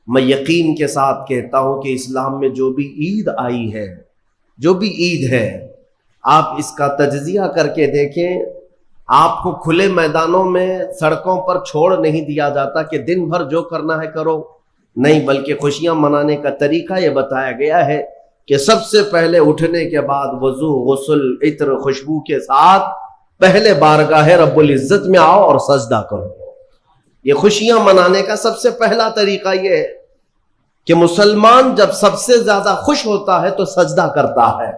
मैं यकीन के साथ कहता हूं कि इस्लाम में जो भी ईद आई है, जो भी ईद है, आप इसका तज्जिया करके देखें। आपको खुले मैदानों में सड़कों पर छोड़ नहीं दिया जाता कि दिन भर जो करना है करो, नहीं, बल्कि खुशियां मनाने का तरीका यह बताया गया है कि सबसे पहले उठने के बाद वजू, गुस्ल, इत्र, खुशबू के साथ पहले बारगाह रब्बुल इज्जत में आओ और सजदा करो। ये खुशियां मनाने का सबसे पहला तरीका ये है कि मुसलमान जब सबसे ज्यादा खुश होता है तो सजदा करता है।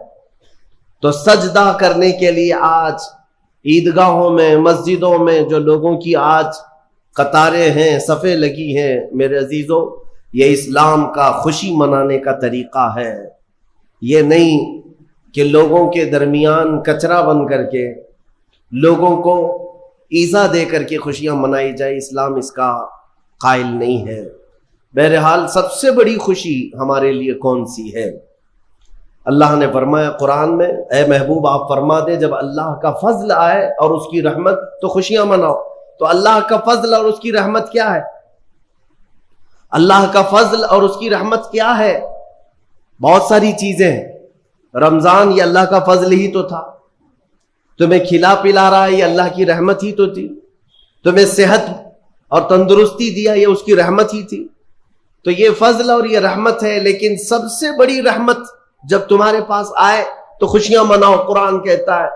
तो सजदा करने के लिए आज ईदगाहों में, मस्जिदों में जो लोगों की आज कतारें हैं, सफ़े लगी हैं, मेरे अजीजों, ये इस्लाम का खुशी मनाने का तरीका है। ये नहीं कि लोगों के दरमियान कचरा बन करके, लोगों को ईज़ा दे करके खुशियां मनाई जाए। इस्लाम इसका कायल नहीं है। बहरहाल सबसे बड़ी खुशी हमारे लिए कौन सी है? अल्लाह ने फरमाया कुरान में, ए महबूब आप फरमा दे, जब अल्लाह का फजल आए और उसकी रहमत तो खुशियां मनाओ। तो अल्लाह का फजल और उसकी रहमत क्या है? अल्लाह का फजल और उसकी रहमत क्या है? बहुत सारी चीजें। रमजान ये अल्लाह का फजल ही तो था। तुम्हें खिला पिला रहा है, ये अल्लाह की रहमत ही तो थी। तुम्हें सेहत और तंदुरुस्ती दिया, ये उसकी रहमत ही थी। तो ये फजल और ये रहमत है। लेकिन सबसे बड़ी रहमत जब तुम्हारे पास आए तो खुशियां मनाओ। कुरान कहता है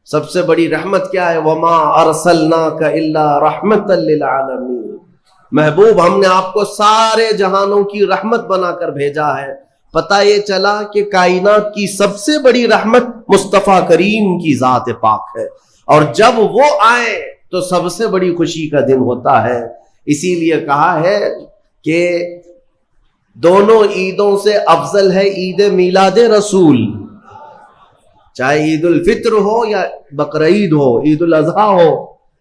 सबसे बड़ी रहमत क्या है? वमा अरसलनाका इल्ला रहमतल लिल आलमीन। महबूब हमने आपको सारे जहानों की रहमत बनाकर भेजा है। पता ये चला कि कायनात की सबसे बड़ी रहमत मुस्तफ़ा करीम की जात पाक है, और जब वो आए तो सबसे बड़ी खुशी का दिन होता है। इसीलिए कहा है कि दोनों ईदों से अफजल है ईद मिलाद रसूल। चाहे ईद उल फित्र हो या बकरीद हो, ईद उल अजहा हो,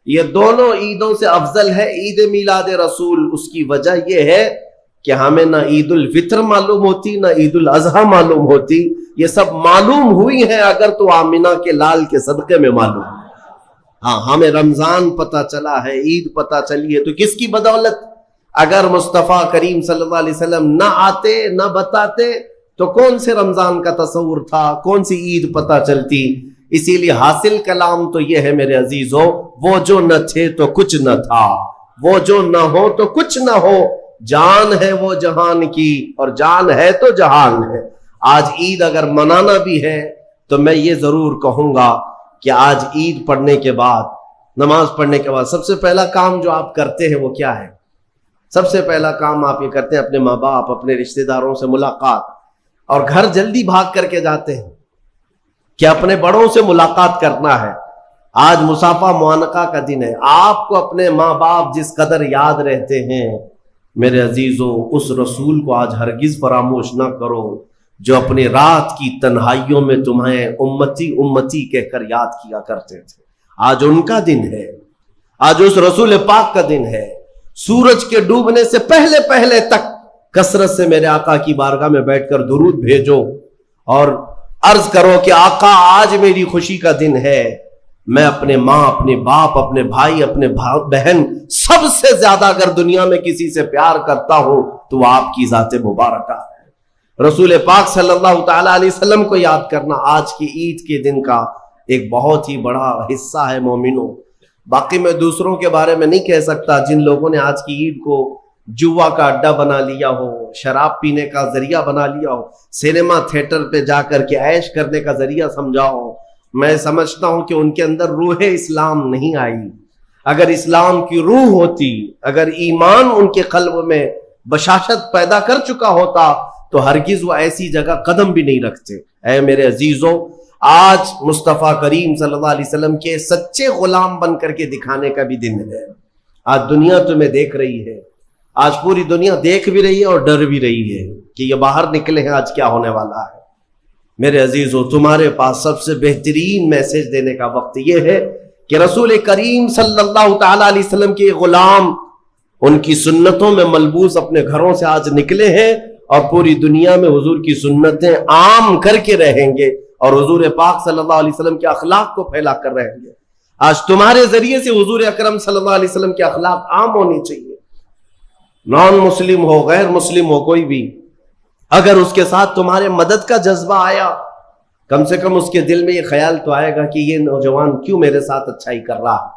ये दोनों ईदों से अफजल है ईद मिलाद रसूल। उसकी वजह यह है कि हमें ना ईद उल फित्र मालूम होती, ना ईद उल अजहा मालूम होती। ये सब मालूम हुई है अगर तो आमिना के लाल के सदके में मालूम। हाँ, हमें रमजान पता चला है, ईद पता चली है, तो किसकी बदौलत? अगर मुस्तफ़ा करीम सल्लल्लाहु अलैहि वसल्लम ना आते, ना बताते, तो कौन से रमजान का तस्वुर था, कौन सी ईद पता चलती? इसीलिए हासिल कलाम तो यह है मेरे अजीजों, वो जो न थे तो कुछ न था, वो जो न हो तो कुछ न हो, जान है वो जहान की और जान है तो जहान है। आज ईद अगर मनाना भी है तो मैं ये जरूर कहूंगा कि आज ईद पढ़ने के बाद, नमाज पढ़ने के बाद सबसे पहला काम जो आप करते हैं वो क्या है? सबसे पहला काम आप ये करते हैं, अपने माँ बाप, अपने रिश्तेदारों से मुलाकात, और घर जल्दी भाग करके जाते हैं कि अपने बड़ों से मुलाकात करना है। आज मुसाफा मुआनका का दिन है। आपको अपने माँ बाप जिस कदर याद रहते हैं मेरे अजीजों, उस रसूल को आज हरगिज फरामोश ना करो जो अपने रात की तन्हाइयों में तुम्हें उम्मती उम्मती कहकर याद किया करते थे। आज उनका दिन है, आज उस रसूल पाक का दिन है। सूरज के डूबने से पहले पहले तक कसरत से मेरे आका की बारगाह में बैठकर दुरूद भेजो और अर्ज करो कि आका आज मेरी खुशी का दिन है। मैं अपने माँ, अपने बाप, अपने भाई, अपने बहन, सबसे ज्यादा अगर दुनिया में किसी से प्यार करता हूं तो आपकी जाते मुबारका है। रसूल पाक सल्लल्लाहु ताला अलैहि वसल्लम को याद करना आज की ईद के दिन का एक बहुत ही बड़ा हिस्सा है मोमिनों। बाकी मैं दूसरों के बारे में नहीं कह सकता जिन लोगों ने आज की ईद को जुआ का अड्डा बना लिया हो, शराब पीने का जरिया बना लिया हो, सिनेमा थिएटर पे जाकर के ऐश करने का जरिया समझा हो। मैं समझता हूं कि उनके अंदर रूह इस्लाम नहीं आई। अगर इस्लाम की रूह होती, अगर ईमान उनके कल्ब में बशाशत पैदा कर चुका होता तो हरगिज वो ऐसी जगह कदम भी नहीं रखते। ऐ मेरे अजीजों, आज मुस्तफ़ा करीम सल्लल्लाहु अलैहि वसल्लम के सच्चे गुलाम बन करके दिखाने का भी दिन है। आज दुनिया तुम्हें देख रही है, आज पूरी दुनिया देख भी रही है और डर भी रही है कि ये बाहर निकले हैं, आज क्या होने वाला है। मेरे अजीजों, तुम्हारे पास सबसे बेहतरीन मैसेज देने का वक्त यह है कि रसूल करीम सल्लल्लाहु ताला अलैहि वसल्लम के गुलाम उनकी सुन्नतों में मलबूस अपने घरों से आज निकले हैं और पूरी दुनिया में हुजूर की सुन्नतें आम करके रहेंगे और हुजूर पाक सल्लल्लाहु अलैहि वसल्लम के अखलाक को फैला कर रहेंगे। आज तुम्हारे जरिए से हुजूर अकरम सल्लल्लाहु अलैहि वसल्लम के अखलाक आम होनी चाहिए। नॉन मुस्लिम हो, गैर मुस्लिम हो, कोई भी, अगर उसके साथ तुम्हारे मदद का जज्बा आया, कम से कम उसके दिल में ये ख्याल तो आएगा कि ये नौजवान क्यों मेरे साथ अच्छाई कर रहा है।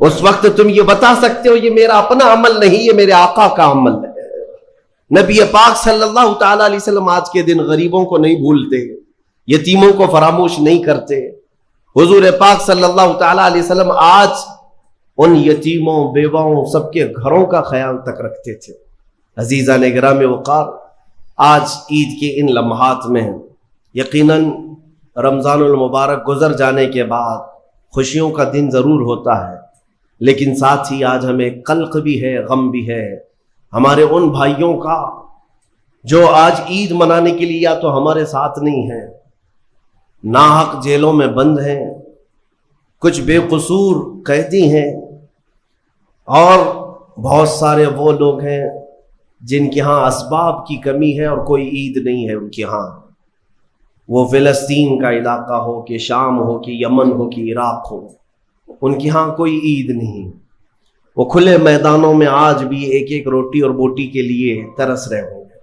उस वक्त तुम ये बता सकते हो ये मेरा अपना अमल नहीं, ये मेरे आका का अमल है। नबी पाक सल्लल्लाहु ताला अलैहि वसल्लम आज के दिन गरीबों को नहीं भूलते, यतीमों को फरामोश नहीं करते। हुजूर पाक सल्लल्लाहु ताला अलैहि वसल्लम आज उन यतीमों, बेवाओं, सबके घरों का ख्याल तक रखते थे। अजीज़ान गिराम वक़ार, आज ईद के इन लम्हात में यकीनन रमज़ानुल मुबारक गुजर जाने के बाद खुशियों का दिन ज़रूर होता है, लेकिन साथ ही आज हमें कल्क भी है, गम भी है हमारे उन भाइयों का जो आज ईद मनाने के लिए या तो हमारे साथ नहीं है, नाहक जेलों में बंद हैं, कुछ बेकसूर कैदी हैं, और बहुत सारे वो लोग हैं जिनके यहाँ असबाब की कमी है और कोई ईद नहीं है उनके यहाँ। वो फ़िलिस्तीन का इलाका हो कि शाम हो कि यमन हो कि इराक हो, उनके यहाँ कोई ईद नहीं। वो खुले मैदानों में आज भी एक एक रोटी और बोटी के लिए तरस रहे होंगे।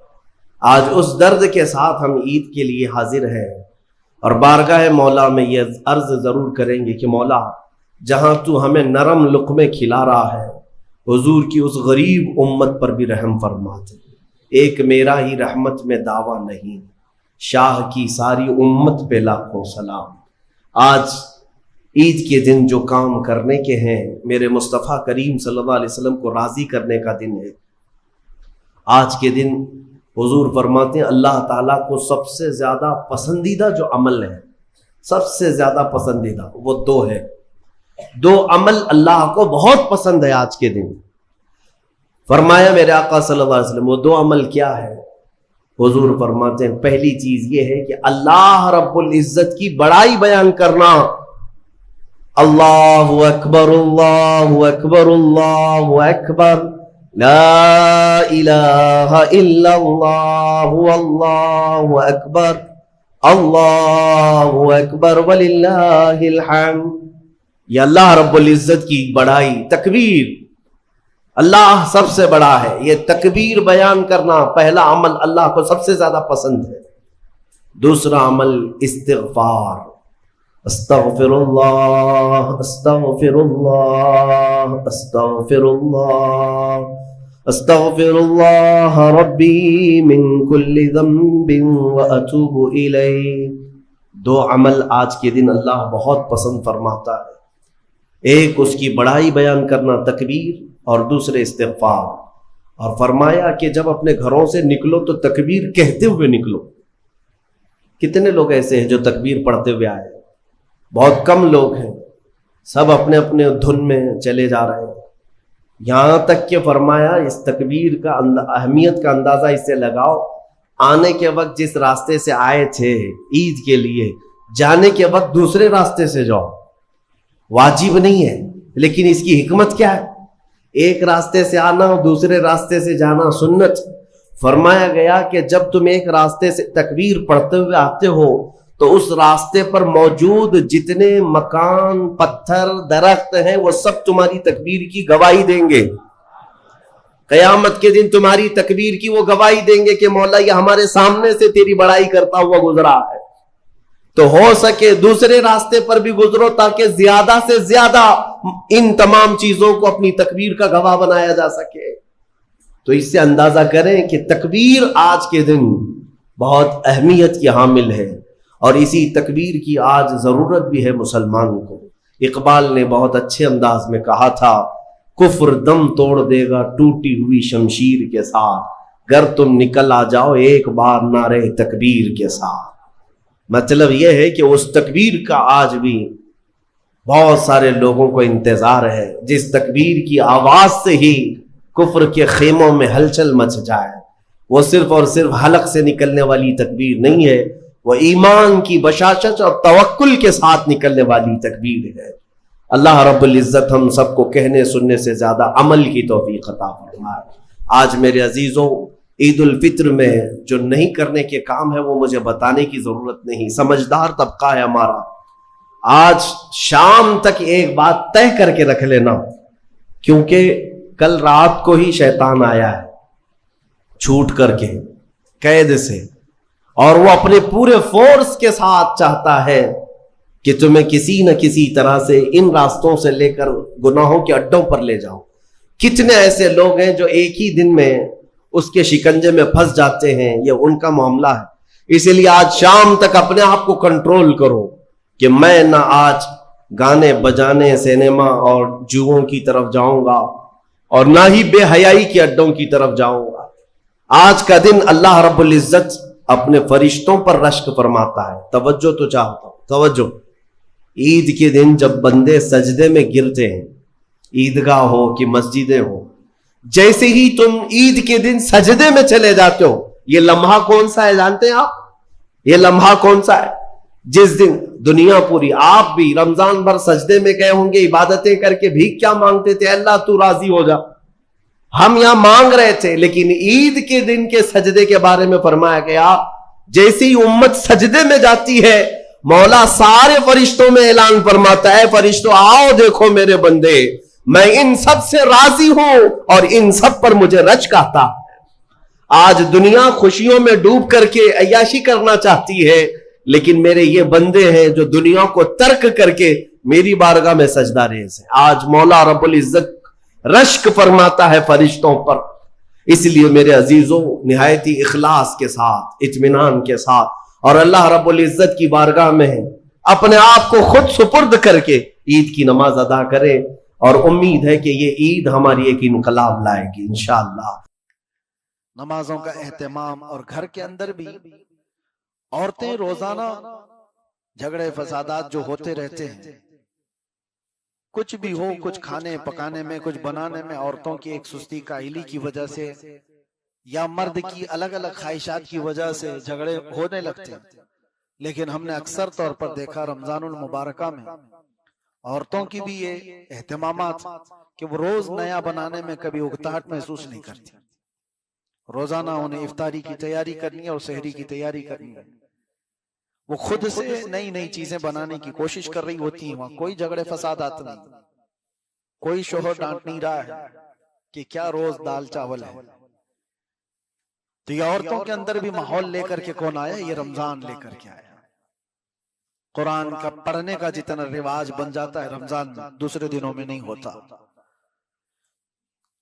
आज उस दर्द के साथ हम ईद के लिए हाजिर हैं और बारगाह मौला में ये अर्ज ज़रूर करेंगे कि मौला, जहाँ तू हमें नरम लुक़्मे खिला रहा है, हुजूर की उस गरीब उम्मत पर भी रहम फरमा दे। एक मेरा ही रहमत में दावा नहीं, शाह की सारी उम्मत पे लाखों सलाम। आज ईद के दिन जो काम करने के हैं, मेरे मुस्तफ़ा करीम सल्लल्लाहु अलैहि वसल्लम को राज़ी करने का दिन है। आज के दिन हुजूर फरमाते हैं अल्लाह ताला को सबसे ज़्यादा पसंदीदा जो अमल है, सबसे ज़्यादा पसंदीदा वो दो है। दो अमल अल्लाह को बहुत पसंद है आज के दिन। फरमाया मेरे आका सल्लल्लाहु अलैहि वसल्लम, वो दो अमल क्या है? हुजूर फरमाते हैं पहली चीज ये है कि अल्लाह रब्बुल इज्जत की बड़ाई बयान करना। अल्लाहु अकबर, अल्लाहु अकबर, अल्लाहु अकबर, ला इलाहा इल्लल्लाहु, अल्लाहु अकबर, अल्लाहु अकबर वलिल्लाहिल हम्द। ये अल्लाह रब्बुल इज्जत की बड़ाई, तकबीर, अल्लाह सबसे बड़ा है, ये तकबीर बयान करना पहला अमल अल्लाह को सबसे ज्यादा पसंद है। दूसरा अमल इस्तिग़फ़ार, अस्तग़फ़िरुल्लाह, अस्तग़फ़िरुल्लाह, अस्तग़फ़िरुल्लाह, अस्तग़फ़िरुल्लाह रब्बी मिन कुल्लि ज़ंबिन व अतूबु इलैहि। दो अमल आज के दिन अल्लाह बहुत पसंद फरमाता है। एक उसकी बड़ाई बयान करना तकबीर, और दूसरे इस्तिग़फ़ार। और फरमाया कि जब अपने घरों से निकलो तो तकबीर कहते हुए निकलो। कितने लोग ऐसे हैं जो तकबीर पढ़ते हुए आए? बहुत कम लोग हैं, सब अपने अपने धुन में चले जा रहे हैं। यहाँ तक कि फरमाया इस तकबीर का अहमियत का अंदाज़ा इससे लगाओ, आने के वक्त जिस रास्ते से आए थे ईद के लिए, जाने के वक्त दूसरे रास्ते से जाओ। वाजिब नहीं है, लेकिन इसकी हिकमत क्या है? एक रास्ते से आना और दूसरे रास्ते से जाना सुन्नत। फरमाया गया कि जब तुम एक रास्ते से तकबीर पढ़ते हुए आते हो तो उस रास्ते पर मौजूद जितने मकान, पत्थर, दरख्त हैं वो सब तुम्हारी तकबीर की गवाही देंगे। क़यामत के दिन तुम्हारी तकबीर की वो गवाही देंगे कि मौला ये हमारे सामने से तेरी बड़ाई करता हुआ गुजरा है। तो हो सके दूसरे रास्ते पर भी गुजरो ताकि ज्यादा से ज्यादा इन तमाम चीजों को अपनी तकबीर का गवाह बनाया जा सके। तो इससे अंदाजा करें कि तकबीर आज के दिन बहुत अहमियत की हामिल है और इसी तकबीर की आज जरूरत भी है मुसलमान को। इकबाल ने बहुत अच्छे अंदाज में कहा था, कुफ्र दम तोड़ देगा टूटी हुई शमशीर के साथ, गर तुम निकल आ जाओ एक बार नारे तकबीर के साथ। मतलब यह है कि उस तकबीर का आज भी बहुत सारे लोगों को इंतजार है, जिस तकबीर की आवाज से ही कुफ्र के खेमों में हलचल मच जाए। वो सिर्फ और सिर्फ हलक से निकलने वाली तकबीर नहीं है, वो ईमान की बशाशत और तवक्कुल के साथ निकलने वाली तकबीर है। अल्लाह रब्बुल इज्जत हम सबको कहने सुनने से ज्यादा अमल की तौफीक अता फरमाए। आज मेरे अजीजों, ईद उल फित्र में जो नहीं करने के काम है वो मुझे बताने की जरूरत नहीं, समझदार तबका है हमारा। आज शाम तक एक बात तय करके रख लेना, क्योंकि कल रात को ही शैतान आया है छूट करके, कैद से, और वो अपने पूरे फोर्स के साथ चाहता है कि तुम्हें किसी न किसी तरह से इन रास्तों से लेकर गुनाहों के अड्डों पर ले जाओ। कितने ऐसे लोग हैं जो एक ही दिन में उसके शिकंजे में फंस जाते हैं, ये उनका मामला है। इसीलिए आज शाम तक अपने आप को कंट्रोल करो कि मैं ना आज गाने बजाने, सिनेमा और जुओं की तरफ जाऊंगा और ना ही बेहयाई के अड्डों की तरफ जाऊंगा। आज का दिन अल्लाह रब्बुल इज्जत अपने फरिश्तों पर रश्क फरमाता है। तवज्जो तो चाहता हूं, तवज्जो। ईद के दिन जब बंदे सजदे में गिरते हैं, ईदगाह हो कि मस्जिदें हो, जैसे ही तुम ईद के दिन सजदे में चले जाते हो, ये लम्हा कौन सा है जानते हैं आप? ये लम्हा कौन सा है? जिस दिन दुनिया पूरी, आप भी रमजान भर सजदे में गए होंगे, इबादतें करके भीख क्या मांगते थे? अल्लाह तू राजी हो जा। हम यहां मांग रहे थे, लेकिन ईद के दिन के सजदे के बारे में फरमाया गया, जैसे ही उम्मत सजदे में जाती है, मौला सारे फरिश्तों में ऐलान फरमाता है, फरिश्तों आओ देखो मेरे बंदे, मैं इन सब से राजी हूं और इन सब पर मुझे रश्क आता है। आज दुनिया खुशियों में डूब करके अय्याशी करना चाहती है, लेकिन मेरे ये बंदे हैं जो दुनिया को तर्क करके मेरी बारगाह में सजदा रेज़ है। आज मौला रब्बुल इज्जत रश्क फरमाता है फरिश्तों पर। इसलिए मेरे अजीजों, निहायती इखलास के साथ, इत्मीनान के साथ और अल्लाह रब्बुल इज्जत की बारगाह में अपने आप को खुद सुपुर्द करके ईद की नमाज अदा करें, और उम्मीद है कि ये ईद हमारी एक इनकलाब लाएगी इंशाअल्लाह। नमाजों का एहतमाम, और घर के अंदर भी औरतें रोजाना झगड़े फसादात जो होते रहते हैं, कुछ भी हो, कुछ खाने पकाने में, कुछ बनाने में औरतों की एक सुस्ती काहिली की वजह से या मर्द की अलग अलग ख्वाहिशात की वजह से झगड़े होने लगते हैं। लेकिन हमने अक्सर तौर पर देखा रमजानुल मुबारका में औरतों की भी ये एहतमामात कि वो रोज नया बनाने में कभी उकताहट महसूस नहीं करती। रोजाना उन्हें इफ्तारी की तैयारी करनी है और सहरी की तैयारी करनी है। वो खुद से नई नई चीजें बनाने की कोशिश कर रही होती हैं। वहां कोई झगड़े फसादात नहीं, कोई शोहर डांट नहीं रहा है कि क्या रोज दाल चावल है। तो ये औरतों के अंदर भी माहौल लेकर के कौन आया? ये रमजान लेकर के आया। कुरान का पढ़ने का जितना रिवाज बन जाता है रमजान में, दूसरे दिनों में नहीं होता।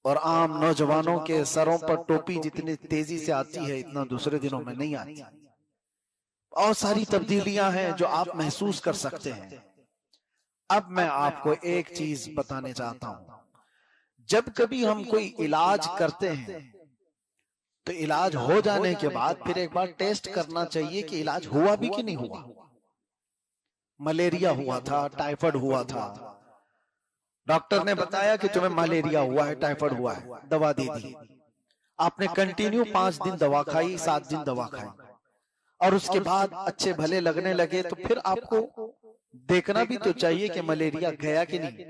और आम नौजवानों के सरों पर टोपी जितनी तेजी से आती है, इतना दूसरे दिनों में नहीं आती। और सारी तब्दीलियां हैं जो आप महसूस कर सकते हैं। अब मैं आपको एक चीज बताने चाहता हूं, जब कभी हम कोई इलाज करते हैं तो इलाज हो जाने के बाद फिर एक बार टेस्ट करना चाहिए कि इलाज हुआ भी कि नहीं हुआ। मलेरिया हुआ था, टाइफाइड हुआ था, डॉक्टर ने बताया कि तुम्हें मलेरिया हुआ है, टाइफाइड हुआ है, दवा दे दी। आपने कंटिन्यू 5 दिन दवा खाई, 7 दिन दवा खाई, और उसके बाद अच्छे भले लगने लगे, तो फिर आपको देखना भी तो चाहिए कि मलेरिया गया कि नहीं,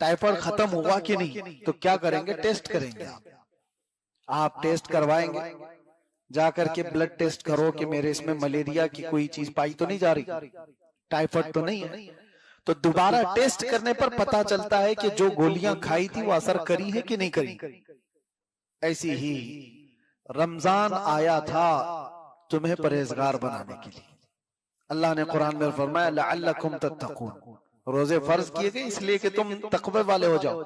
टाइफाइड खत्म हुआ कि नहीं। तो क्या करेंगे? टेस्ट करेंगे। आप टेस्ट करवाएंगे, जाकर के ब्लड टेस्ट करो कि मेरे इसमें मलेरिया की कोई चीज पाई तो नहीं जा रही, टाइफाइड तो नहीं है। तो दोबारा टेस्ट करने पर पता चलता है कि जो गोलियां खाई थी वो असर करी है कि नहीं करी। ऐसी ही रमजान आया था तुम्हें परहेजगार बनाने के लिए। अल्लाह ने कुरान में फरमाया लअल्लकुम तत्तकून, रोजे फर्ज किए गए इसलिए कि तुम तकवे वाले हो जाओ।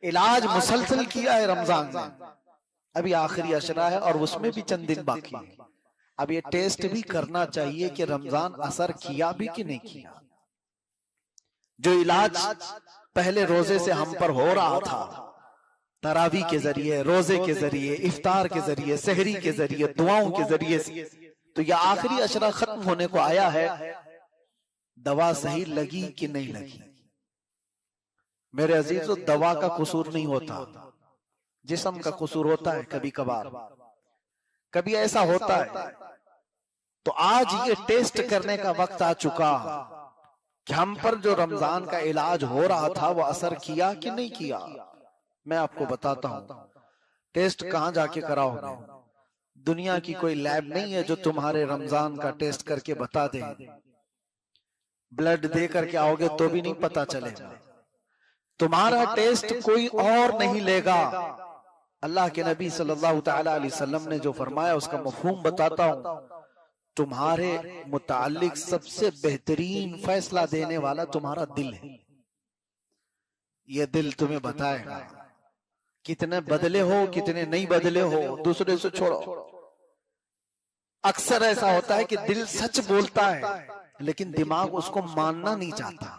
इलाज मुसलसल किया है रमजान में, अभी आखिरी अशरा है और उसमें भी चंद दिन बाकी है। अब ये टेस्ट भी करना चाहिए कि रमजान असर किया भी कि नहीं किया। जो इलाज पहले रोजे से हम पर हो रहा था, तरावी के जरिए, रोजे के जरिए, इफ्तार के जरिए, सहरी के जरिए, दुआओं के जरिए से, तो यह आखिरी अशरा खत्म होने को आया है। दवा सही लगी कि नहीं लगी? मेरे अजीजों, दवा का कसूर नहीं होता, जिस्म का कसूर होता है। कभी कभार कभी ऐसा होता है। तो आज ये टेस्ट करने का वक्त आ चुका कि हम पर जो रमजान का इलाज हो रहा था वो असर किया कि नहीं किया। मैं आपको बताता हूं, टेस्ट कहां जाके कराओगे? दुनिया की कोई लैब नहीं है जो तुम्हारे रमजान का टेस्ट करके बता दे। ब्लड दे करके आओगे तो भी नहीं पता चलेगा। तुम्हारा टेस्ट कोई और नहीं लेगा, अल्लाह के नबी सल्लल्लाहु ताला अलैहि वसल्लम ने जो फरमाया उसका मफहूम बताता हूं। तुम्हारे मुताल्लिक सबसे बेहतरीन फैसला देने वाला तुम्हारा दिल है। यह दिल तुम्हें बताएगा कितने बदले हो कितने नहीं बदले हो, दूसरे से छोड़ो। अक्सर ऐसा होता है कि दिल सच बोलता है लेकिन दिमाग उसको मानना नहीं चाहता।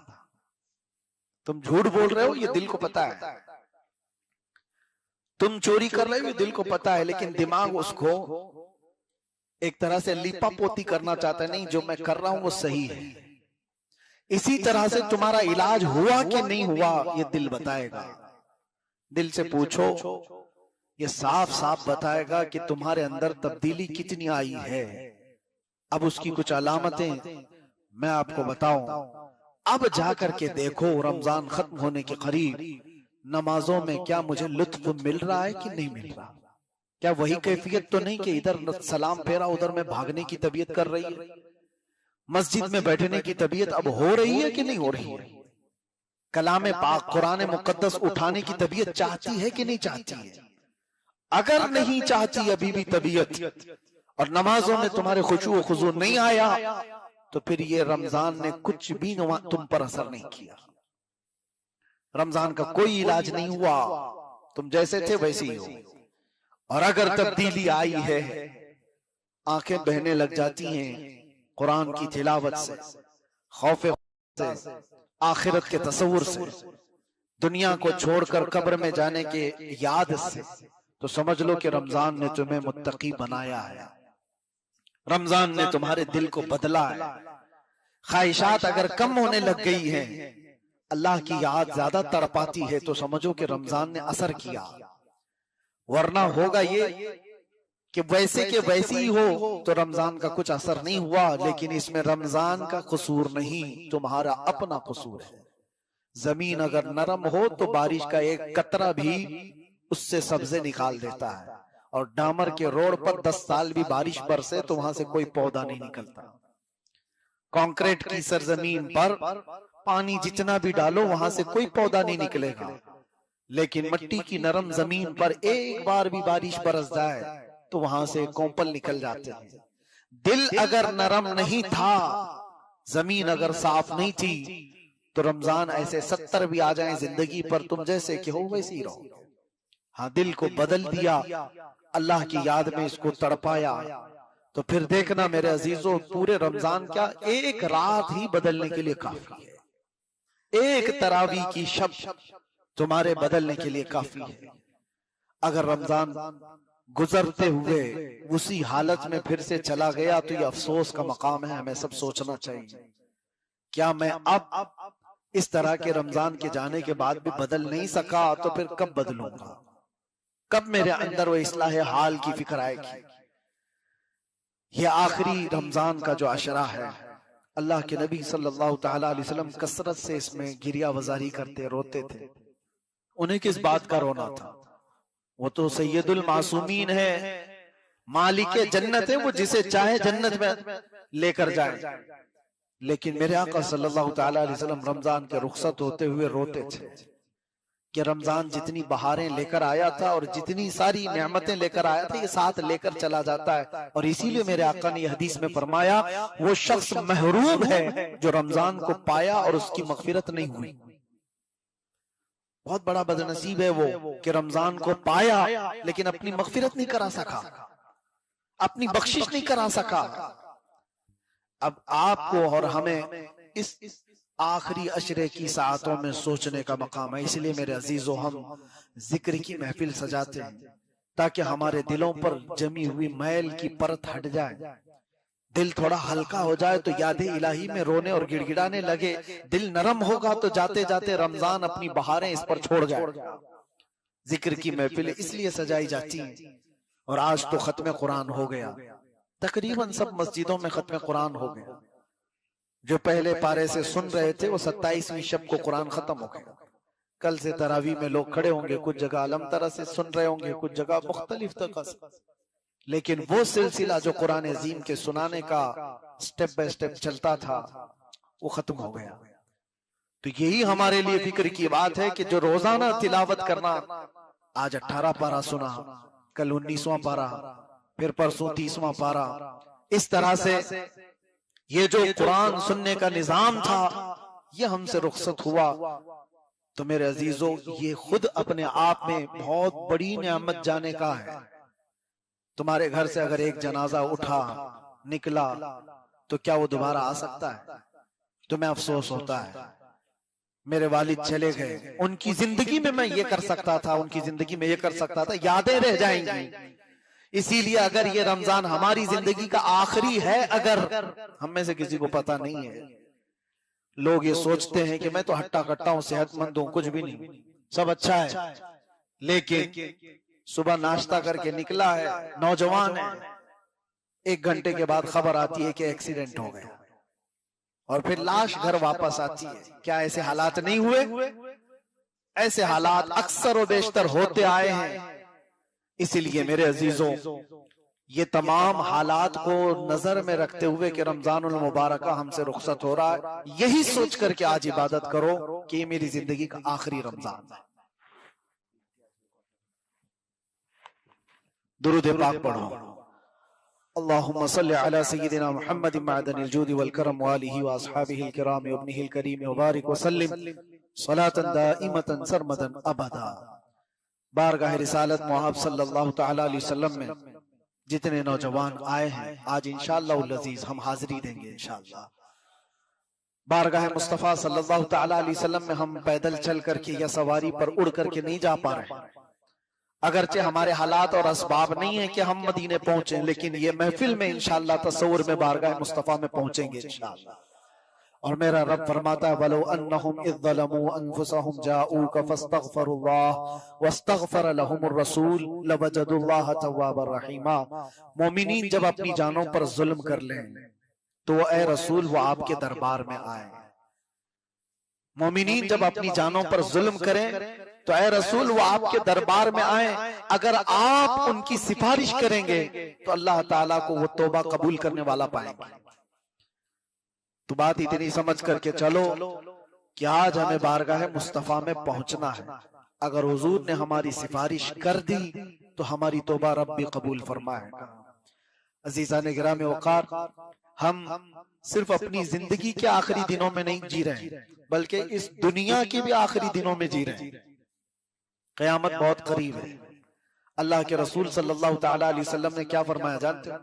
तुम झूठ बोल रहे हो, ये दिल को पता है। तुम चोरी कर रहे हो, ये दिल को पता है, लेकिन दिमाग उसको एक तरह से लीपा पोती करना चाहता है। नहीं, जो मैं कर रहा हूं वो सही है। इसी तरह से तुम्हारा इलाज हुआ कि नहीं हुआ, ये दिल बताएगा। दिल से पूछो, ये साफ साफ बताएगा कि तुम्हारे अंदर तब्दीली कितनी आई है। अब उसकी कुछ अलामतें मैं आपको बताऊं। अब जाकर के देखो, रमजान खत्म होने के करीब नमाजों में क्या मुझे लुत्फ मिल रहा है कि नहीं मिल रहा? क्या वही कैफियत तो नहीं कि इधर सलाम फेरा उधर में भागने की तबीयत कर रही है? मस्जिद में बैठने की तबीयत अब हो रही है कि नहीं हो रही है? कलाम पाक कुरान मुकद्दस उठाने की तबीयत चाहती है कि नहीं चाहती है? अगर नहीं चाहती अभी भी तबीयत, और नमाजों में तुम्हारे खुशू व खुजू नहीं आया, तो फिर ये रमजान ने कुछ भी तुम पर असर नहीं किया। रमजान का कोई इलाज नहीं हुआ, तुम जैसे थे वैसे ही हो। और अगर तब्दीली आई है, आंखें बहने लग जाती हैं कुरान की तिलावत से, खौफ से, आखिरत के तसव्वुर से, दुनिया को छोड़कर कब्र में जाने के याद से, तो समझ लो कि रमजान ने तुम्हें मुत्तकी बनाया है। रमजान ने तुम्हारे दिल को बदला है। ख्वाहिशात अगर कम होने लग गई हैं, अल्लाह की याद ज्यादा तड़पाती है, तो समझो कि रमजान ने असर किया। वरना होगा ये कि वैसे के वैसे ही हो तो रमजान का कुछ असर नहीं हुआ। लेकिन इसमें रमजान का कसूर नहीं, तुम्हारा अपना कसूर है। जमीन अगर नरम हो तो बारिश का एक कतरा भी उससे सब्जे निकाल देता है। और डामर के रोड पर 10 साल भी बारिश बरसे तो वहां से कोई पौधा नहीं निकलता। कंक्रीट की सरजमीन पर पानी जितना भी डालो वहां से कोई पौधा नहीं निकलेगा। लेकिन मिट्टी की नरम जमीन पर एक बार भी बारिश बरस जाए तो वहां से कोंपल निकल जाते हैं। दिल अगर नरम नहीं था, जमीन अगर साफ नहीं थी, तो रमजान ऐसे 70 भी आ जाए जिंदगी पर, तुम जैसे कि हो वैसे ही रहो। हाँ, दिल को बदल दिया, अल्लाह की याद में इसको तड़पाया, तो फिर देखना मेरे अजीजों, पूरे रमजान क्या एक रात ही बदलने के लिए काफी है। एक तरावी की शब तुम्हारे बदलने के लिए काफी है। अगर रमजान गुजरते हुए उसी हालत में फिर से चला गया तो ये अफसोस का मकाम है। हमें सब सोचना चाहिए, क्या मैं अब इस तरह के रमजान के जाने के बाद भी बदल नहीं सका, तो फिर कब बदलूंगा? कब मेरे अंदर वो इस्लाह हाल की फिक्र आएगी? ये आखिरी रमजान का जो अशरा है, अल्लाह के नबी सल्लल्लाहु ताला अलैहि वसल्लम कसरत से इसमें गिरिया वजारी करते, रोते थे। उन्हें किस बात का रोना था? वो तो सैयदुल मासूमीन है, मालिक जन्नत है, वो जिसे चाहे जन्नत में लेकर जाए। लेकिन मेरे आका सल्लल्लाहु ताला अलैहि वसल्लम रमजान के रुखसत होते हुए रोते थे कि रमजान जितनी बहारें लेकर आया था और जितनी सारी नेमतें लेकर आया था, ये साथ लेकर चला जाता है। और इसीलिए मेरे आका ने हदीस में फरमाया, वो शख्स महरूम है जो रमजान को पाया और उसकी मगफिरत नहीं हुई। बहुत बड़ा बदनसीब है वो कि रमजान को पाया लेकिन अपनी मगफिरत नहीं करा सका, अपनी बख्शिश नहीं करा सका। अब आपको और हमें इस आखिरी अशरे की सातों में सोचने का मकाम है। इसलिए मेरे अजीजों, हम जिक्र की महफिल सजाते हैं ताकि हमारे दिलों पर जमी हुई मैल की परत हट जाए, दिल थोड़ा हल्का हो जाए, तो याद इलाही में रोने और गिड़गिड़ाने लगे। दिल नरम होगा तो जाते जाते रमजान अपनी बहारें इस पर छोड़ जाए। जिक्र की महफिल इसलिए सजाई जाती है। और आज तो खत्म कुरान हो गया, तकरीबन सब मस्जिदों में खत्म कुरान हो गया। जो पहले पारे से सुन रहे थे वो 27वीं शब को कुरान खत्म हो गया। कल से तरावी में लोग खड़े होंगे, कुछ जगह अलम तरह से सुन रहे होंगे, कुछ जगह मुख्तलिफ तरह से। लेकिन वो सिलसिला जो कुरान अजीम के सुनाने का स्टेप बाय स्टेप चलता था, वो खत्म हो गया। तो यही हमारे लिए फिक्र की बात है कि जो रोजाना तिलावत करना आज 18 पारा सुना, कल 19वां पारा, फिर परसों 30वां पारा। इस तरह से ये जो कुरान सुनने का निजाम था ये हमसे रुखसत हुआ। तो मेरे अजीजों, ये खुद अपने आप में बहुत बड़ी नेमत जाने का है। तुम्हारे घर से अगर एक जनाजा उठा निकला तो क्या वो दोबारा आ सकता है? तुम्हें अफसोस होता है मेरे वालिद चले गए, उनकी जिंदगी में मैं ये कर सकता था, उनकी जिंदगी में ये कर सकता था, यादें रह जाएंगी। इसीलिए अगर ये रमजान हमारी जिंदगी का आखिरी है, अगर हम में से किसी को पता नहीं है, लोग ये सोचते हैं कि मैं तो हट्टा कट्टा हूं, सेहतमंद हूं, कुछ भी नहीं, सब अच्छा है, लेकिन सुबह नाश्ता करके निकला है, नौजवान है, 1 घंटे के बाद खबर आती है कि एक्सीडेंट हो गया और फिर लाश घर वापस आती है। क्या ऐसे हालात नहीं हुए? ऐसे हालात अक्सर और बेशतर होते आए हैं। इसीलिए मेरे अजीजों, ये तमाम हालात को नजर में रखते हुए कि रमजानुल मुबारक हमसे रुखसत हो रहा है, यही सोच करके आज इबादत करो कि ये मेरी जिंदगी का आखिरी रमजान है। दुरूद पाक पढ़ो। अल्लाहुम्मा सल्लि अला सय्यिदिना मुहम्मद मअदनिल जूदि वल करम व आलिहि व अस्हाबिहिल किराम व इब्निहिल करीम व बारिक व सल्लिम सलातन दाइमतन सरमदन अबदा। बारगाह रिसालत मुहम्मद सल्लल्लाहु तआला अलैहि वसल्लम में जितने नौजवान आए हैं, आज इंशाअल्लाह अज़ीज हम हाजिरी देंगे इंशाअल्लाह। बारगाह मुस्तफ़ा सल्लल्लाहु तआला अलैहि वसल्लम में हम पैदल चल करके या सवारी पर उड़ करके नहीं जा पा रहे। अगरचे हमारे हालात और असबाब नहीं है कि हम मदीने पहुंचे, लेकिन ये महफिल में इंशाअल्लाह तसव्वुर में बारगाह मुस्तफ़ा में पहुंचेंगे इंशाअल्लाह। और मेरा रब फरमाता है, वलो अन्नहुम इज़ ज़लमू अनफुसहुम जाऊका फस्तगफरुल्लाह वस्तगफर लहुमुर रसूल लवजदुल्लाह तव्वाबर रहीमा। मोमिनीन जब अपनी जानों पर जुल्म कर लें तो ए रसूल वो आपके दरबार में आए। मोमिनीन जब अपनी जानों पर जुल्म करें तो ए रसूल वो आपके दरबार में आए। अगर आप उनकी सिफारिश करेंगे तो अल्लाह ताला को वो तौबा कबूल करने वाला पाएंगे। तो बात इतनी समझ करके चलो कि आज हमें बारगाह मुस्तफा में पहुंचना है। अगर हुजूर ने हमारी सिफारिश कर दी तो हमारी तौबा रब भी कबूल फरमाएगा। अजीज़ान गिराम वक़ार, हम सिर्फ अपनी जिंदगी के आखिरी दिनों में नहीं जी रहे, बल्कि इस दुनिया के भी आखिरी दिनों में जी रहे हैं। क़यामत बहुत करीब है। अल्लाह के रसूल सल्लल्लाहु तआला अलैहि वसल्लम ने क्या फरमाया जानते हो?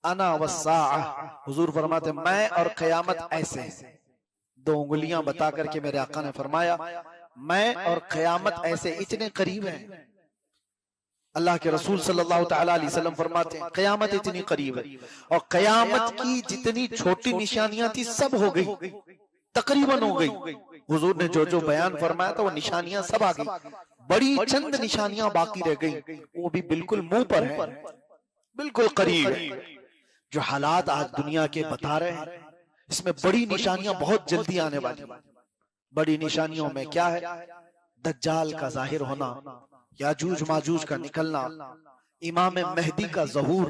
अना वस्साअ, हुजूर फरमाते मैं और क़यामत ऐसे हैं। 2 उंगलियां बता करके मेरे आका ने फरमाया मैं और क़यामत ऐसे इतने करीब हैं। अल्लाह के रसूल सल्लल्लाहु तआला अलैहि वसल्लम फरमाते हैं क़यामत इतनी करीब है और क़यामत की जितनी छोटी निशानियां थी सब हो गई, तकरीबन हो गई। हुजूर ने जो जो बयान फरमाया था वो निशानियां सब आ गई, बड़ी चंद निशानियां बाकी रह गई, वो भी बिल्कुल मुंह पर है, बिल्कुल करीब है। जो हालात आज दुनिया के बता रहे हैं इसमें बड़ी निशानियां बहुत जल्दी आने वाली। बड़ी निशानियों में क्या है? दज्जाल का जाहिर होना, याजूज माजूज का निकलना, इमाम मेहदी का ज़हूर,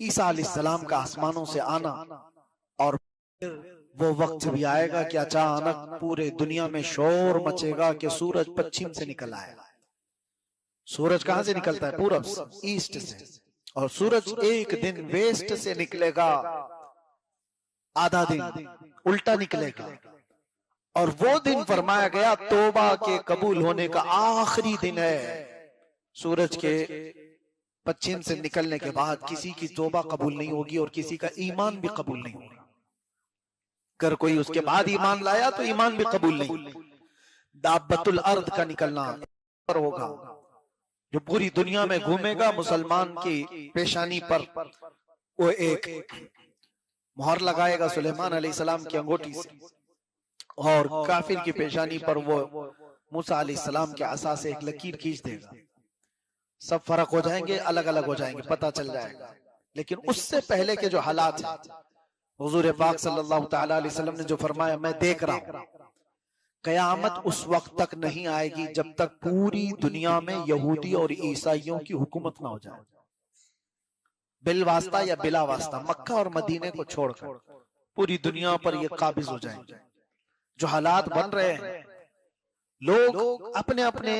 ईसा अलैहिस्सलाम का आसमानों से आना। और वो वक्त भी आएगा कि अचानक पूरे दुनिया में शोर मचेगा कि सूरज पश्चिम से निकल आएगा। सूरज कहां से निकलता है? पूरब से, ईस्ट से, और सूरज एक दिन वेस्ट से निकलेगा, आधा दिन उल्टा निकलेगा। और वो दिन फरमाया गया तौबा के कबूल होने का आखिरी दिन है। सूरज के पश्चिम से निकलने के बाद किसी की तौबा कबूल नहीं होगी और किसी का ईमान भी कबूल नहीं होगा। अगर कोई उसके बाद ईमान लाया तो ईमान भी कबूल नहीं। दाब्बतुल अर्द का निकलना पर होगा, जो पूरी दुनिया में घूमेगा, मुसलमान की पेशानी पर वो एक मोहर लगाएगा सुलेमान अलैहिस्सलाम की अंगूठी से, और काफिर की पेशानी पर वो मूसा अलैहिस्सलाम के असा से एक लकीर खींच देगा। सब फर्क हो जाएंगे, अलग अलग हो जाएंगे, पता चल जाएगा। लेकिन उससे पहले के जो हालात हैं, हुजूर पाक सल्लल्लाहु तआला अलैहि वसल्लम ने जो फरमाया मैं देख रहा हूं, कयामत उस वक्त तक नहीं आएगी जब तक पूरी दुनिया में यहूदी और ईसाइयों की हुकूमत ना हो जाए। बिल वास्ता या बिला वास्ता मक्का और मदीने को छोड़कर पूरी दुनिया पर ये काबिज हो जाएंगे। जो हालात बन रहे हैं, लोग अपने अपने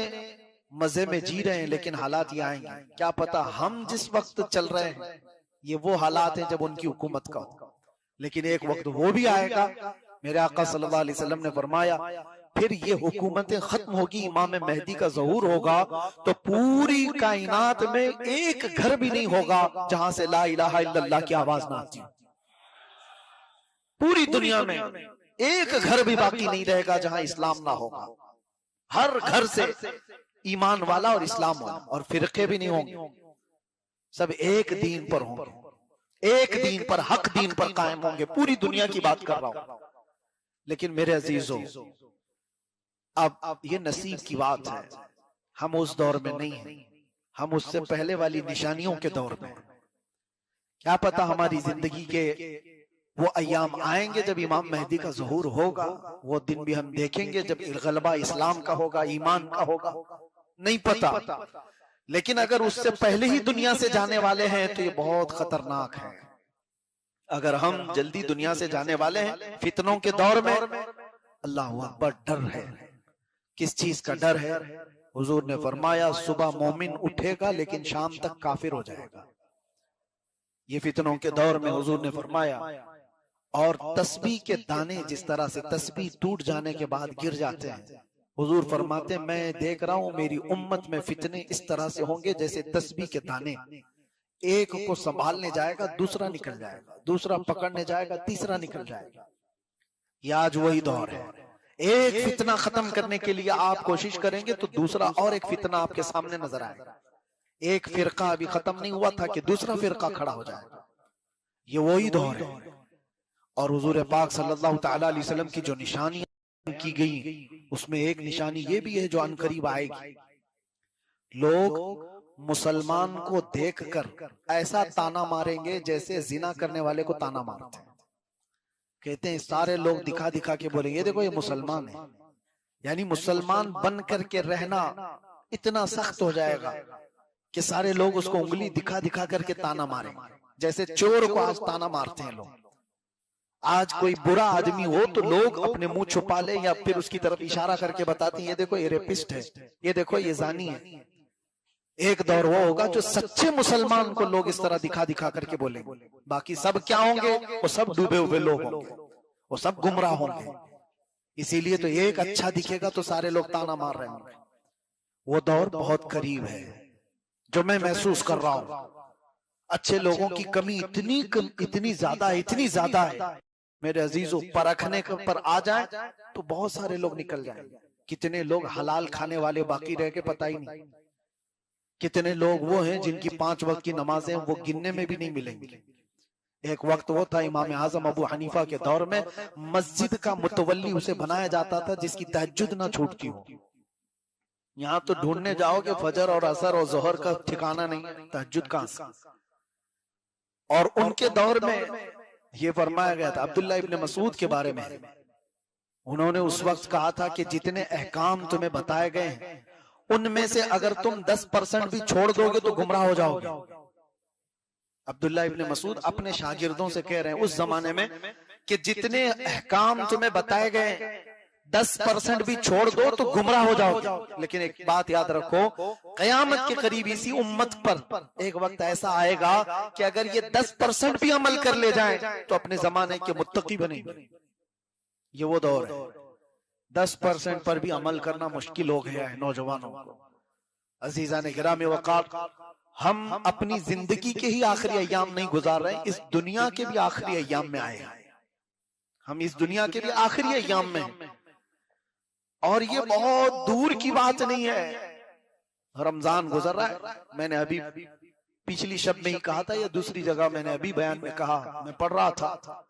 मजे में जी रहे हैं, लेकिन हालात ये आएंगे। क्या पता हम जिस वक्त चल रहे हैं ये वो हालात हैं जब उनकी हुकूमत का हो, लेकिन एक वक्त वो भी आएगा। मेरे आका सल्लल्लाहु अलैहि वसल्लम ने फरमाया फिर ये हुकूमतें खत्म होगी, इमाम मेहदी का ज़हूर होगा, तो पूरी कायनात में एक घर भी नहीं होगा जहां से ला इलाहा इल्लल्लाह की आवाज ना आती। पूरी दुनिया में एक घर भी बाकी नहीं रहेगा जहां इस्लाम ना होगा। हर घर से ईमान वाला और इस्लाम वाला, और फिरके भी नहीं होंगे, सब एक दीन पर होंगे, एक दीन पर, हक दीन पर कायम होंगे। पूरी दुनिया की बात कर रहा हूं। लेकिन मेरे अजीजों, अब ये नसीब की बात है, हम उस दौर में नहीं हैं, हम उससे पहले वाली निशानियों के दौर में। क्या पता हमारी जिंदगी के वो अय्याम आएंगे जब इमाम मेहदी का ज़हूर होगा, वो दिन भी हम देखेंगे जब गलबा इस्लाम का होगा, ईमान का होगा, नहीं पता। लेकिन अगर उससे पहले ही दुनिया से जाने वाले हैं तो ये बहुत खतरनाक है। अगर हम जल्दी दुनिया से जाने वाले हैं फितनों के दौर में, अल्लाह अकबर, डर है। किस चीज का डर है? हुजूर ने फरमाया सुबह मोमिन उठेगा लेकिन शाम तक काफिर हो जाएगा। ये फितनों के दौर में हुजूर ने फरमाया। और तस्बीह के दाने जिस तरह से तस्बीह टूट जाने के बाद गिर जाते हैं, हुजूर फरमाते मैं देख रहा हूं मेरी उम्मत में फितने इस तरह से होंगे जैसे तस्बीह के दाने, एक को संभालने जाएगा दूसरा निकल जाएगा, दूसरा पकड़ने जाएगा तीसरा निकल जाएगा। ये आज वही दौर है। एक फितना खत्म करने के लिए आप कोशिश करेंगे तो दूसरा और एक फितना आपके सामने नजर आएगा। एक फिरका अभी खत्म नहीं हुआ था कि दूसरा फिरका खड़ा हो जाएगा। ये वही दौर है। और हुजूर पाक सल्लल्लाहु तआला अलैहि वसल्लम की जो निशानियां की गई, उसमें एक निशानी ये भी है जो अनकरीब आएगी। लोग मुसलमान को देखकर ऐसा ताना मारेंगे जैसे जिना करने वाले को ताना मारते हैं। कहते हैं सारे लोग दिखा दिखा के बोलेंगे ये देखो ये मुसलमान है। यानी मुसलमान बन करके रहना इतना सख्त हो जाएगा कि सारे लोग उसको उंगली दिखा दिखा करके ताना मारेंगे, जैसे चोर को आज ताना मारते हैं लोग। आज कोई बुरा आदमी हो तो लोग अपने मुंह छुपा ले या फिर उसकी तरफ इशारा करके बताते हैं ये देखो ये रेपिस्ट है, ये देखो ये जानी है। एक दौर वो होगा जो सच्चे मुसलमान को लोग इस तरह दिखा दिखा करके बोलेंगे। बाकी सब क्या होंगे? वो सब डूबे हुए लोग होंगे, वो सब गुमराह होंगे। इसीलिए तो एक अच्छा दिखेगा तो सारे लोग ताना मार रहे होंगे। वो दौर बहुत करीब है जो मैं महसूस कर रहा हूं। अच्छे लोगों की कमी इतनी ज्यादा है मेरे अजीजों। परखने पर आ जाए तो बहुत सारे लोग निकल जाएंगे। कितने लोग हलाल खाने वाले बाकी रह के पता ही नहीं। कितने लोग वो हैं जिनकी 5 वक्त की नमाजें वो गिनने में भी नहीं मिलेंगी। एक वक्त वो था इमाम आजम अबू हनीफा के दौर में, मस्जिद का मुतवल्ली उसे बनाया जाता था जिसकी तहज्जुद ना छूटती हो। यहाँ तो ढूंढने जाओगे फजर और असर और जोहर का ठिकाना नहीं, तहज्जुद कहां से। और उनके दौर में ये फरमाया गया था अब्दुल्ला इब्न मसूद के बारे में, उन्होंने उस वक्त कहा था कि जितने अहकाम तुम्हें बताए गए हैं उनमें से अगर तुम 10% भी छोड़ दोगे तो गुमराह हो जाओगे। अब्दुल्ला इब्न मसूद अपने शागिर्दों से कह रहे हैं उस जमाने में कि जितने अहकाम तुम्हें बताए गए 10% भी छोड़ दो तो गुमराह हो जाओगे। लेकिन एक बात याद रखो, कयामत के करीब इसी उम्मत पर एक वक्त ऐसा आएगा कि अगर ये 10% भी अमल कर ले जाएं तो अपने जमाने के मुत्तकी बनेंगे। ये वो दौर है। 10% पर भी अमल करना मुश्किल हो गया है नौजवानों को। अजीजा ने गिरामी वक़ार, हम अपनी जिंदगी के ही आखिरी अय्याम नहीं गुजार रहे, इस दुनिया के भी आखिरी अय्याम में आए हैं। हम इस दुनिया के भी आखिरी अय्याम में हैं और ये बहुत दूर की बात नहीं है। रमजान गुजर रहा है। मैंने अभी पिछली शब में ही कहा था या दूसरी जगह मैंने अभी बयान में कहा, मैं पढ़ रहा था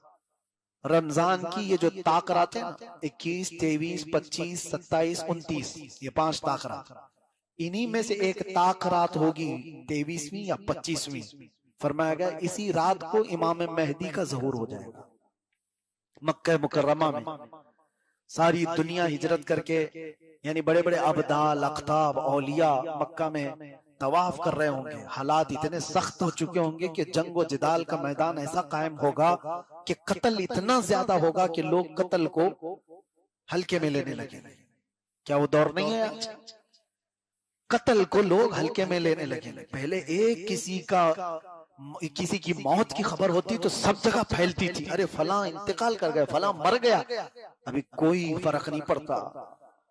रमजान की ये जो ताकरात है ना, 21, 23, 25, 27, 29, ये 5 ताकरात, इन्हीं में से एक ताकरात होगी 23वीं या 25वीं। फरमाया गया इसी रात को इमाम मेहदी का ज़हूर हो जाएगा। मक्का मुकर्रमा में सारी दुनिया हिजरत करके, यानी बड़े बड़े अबदाल, अख्ताब, औलिया मक्का में तवाफ कर रहे होंगे। हालात इतने सख्त हो चुके होंगे कि जंग व जिदाल का मैदान ऐसा कायम होगा कि कत्ल इतना ज्यादा होगा कि लोग कत्ल को हल्के में लेने लगे। क्या वो दौर नहीं है आज? कत्ल को लोग हल्के में लेने लगे। पहले एक किसी की मौत की खबर होती तो सब जगह फैलती थी, अरे फलां इंतकाल कर गए, फलां मर गया। अभी कोई फर्क नहीं पड़ता।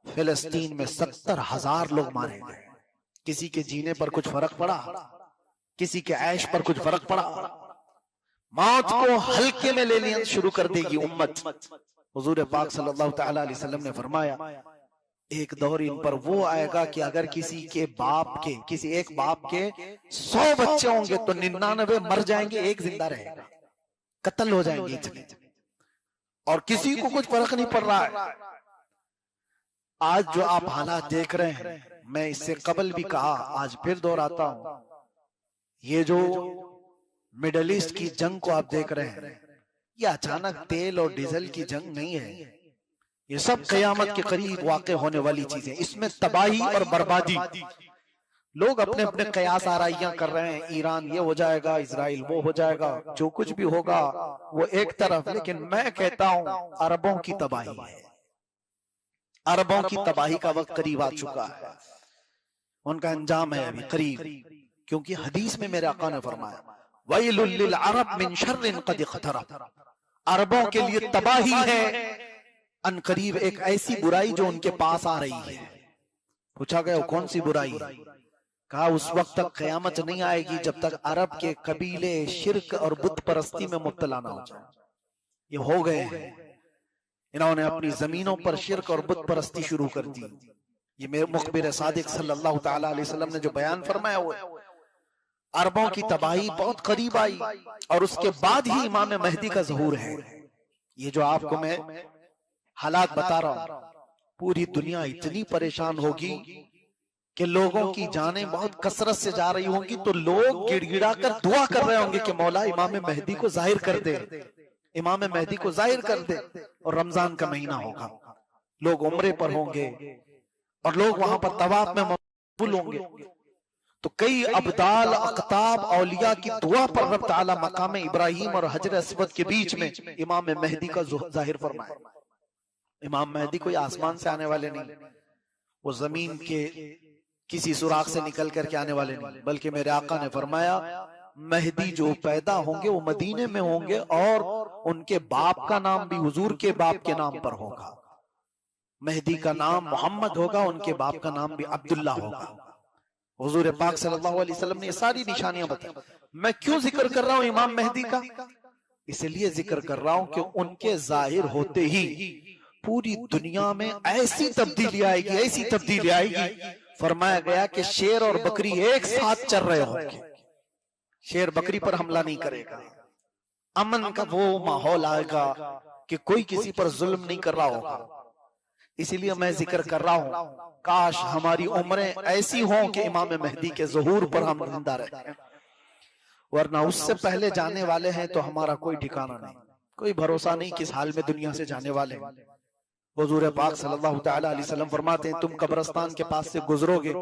फिलिस्तीन में 70,000 लोग मारे गए। किसी के जीने पर कुछ फर्क पड़ा? किसी के ऐश पर कुछ फर्क पड़ा? मौत को हल्के में लेना शुरू कर देगी उम्मत। हुजूर पाक सल्लल्लाहु तआला अलैहि वसल्लम ने फरमाया, एक दौर इन पर वो आएगा कि अगर किसी एक बाप के 100 बच्चे होंगे तो 99 मर जाएंगे, एक जिंदा रहेगा। कत्ल हो जाएंगे इतने, और किसी को कुछ फर्क नहीं पड़ रहा है। आज जो आप हालात देख रहे हैं, मैं इससे कबल भी कहा, आज फिर दोहराता हूं, ये जो मिडल ईस्ट की जंग को आप देख रहे हैं, ये अचानक तेल और डीजल की जंग नहीं है। ये सब कयामत के करीब वाक़े होने वाली चीजें। इसमें तबाही और बर्बादी, लोग अपने अपने कयास आराइयां कर रहे हैं, ईरान ये हो जाएगा, इजराइल वो हो जाएगा, जो कुछ भी होगा वो एक तरफ। लेकिन मैं कहता हूं अरबों की तबाही है, अरबों की तबाही का वक्त करीब आ चुका है, उनका अंजाम है अभी करीब। क्योंकि हदीस में मेरे आका ने फरमाया, वैलुल लिल अरब मिन शर्रिन कद इक़तरब, अरबों के लिए तबाही है अनकरीब एक ऐसी बुराई जो उनके पास आ रही है। पूछा गया कौन सी बुराई? कहा उस वक्त तक कयामत नहीं आएगी जब तक अरब के कबीले शिर्क और बुत परस्ती में मुब्तला ना हो जाए। ये हो गए हैं, इन्होंने अपनी जमीनों पर शिर्क और बुत परस्ती शुरू कर दी। ये मेरे मुखबिर सादिक सल्लल्लाहु तआला अलैहि वसल्लम ने जो बयान फरमाया हुआ है, अरबों की तबाही बहुत करीब आई और उसके बाद ही इमाम महदी का ज़हूर है। ये जो आपको मैं हालात बता रहा हूं, पूरी दुनिया इतनी परेशान होगी कि लोगों की जानें बहुत कसरत से जा रही होंगी, तो लोग गिड़गिड़ा कर दुआ कर रहे होंगे कि मौला इमाम महदी को जाहिर कर दे, इमाम महदी को जाहिर कर दे। और रमजान का महीना होगा, लोग उम्रे पर होंगे और लोग वहां पर तवाफ में मशगूल होंगे, तो कई अब्दाल अख्ताब औलिया की दुआ पर रब ताला मकाम इब्राहिम और हजर अस्वद के बीच में इमाम महदी का जाहिर फरमाए। इमाम महदी कोई आसमान से आने वाले नहीं, वो जमीन के किसी सुराख से निकल करके आने वाले नहीं, बल्कि मेरे आका ने फरमाया महदी जो पैदा होंगे वो मदीने में होंगे और उनके बाप का नाम भी हुजूर के बाप के नाम पर होगा। महदी का नाम मोहम्मद होगा, उनके बाप का नाम भी अब्दुल्ला होगा। हुजूर पाक सल्लल्लाहु अलैहि वसल्लम ने ये सारी निशानियां बताई। मैं क्यों जिक्र कर रहा हूं इमाम महदी का? इसलिए जिक्र कर रहा हूं कि उनके जाहिर होते ही पूरी दुनिया में ऐसी तब्दीली आएगी, ऐसी तब्दीली आएगी। फरमाया गया कि शेर और बकरी एक साथ चल रहे होंगे, शेर बकरी पर हमला नहीं करेगा, अमन का वो माहौल आएगा कि कोई किसी पर जुल्म नहीं कर रहा होगा। इसीलिए मैं जिक्र कर रहा हूं, काश हमारी उम्रें ऐसी हों कि इमाम महदी के ज़हूर पर हम जिंदा रहे, वरना उससे पहले जाने वाले हैं तो हमारा कोई ठिकाना नहीं, कोई भरोसा नहीं किस हाल में दुनिया से जाने वाले हैं। हुजूर पाक सल्लल्लाहु तआला अलैहि वसल्लम फरमाते हैं, तुम कब्रिस्तान के पास से गुजरोगे,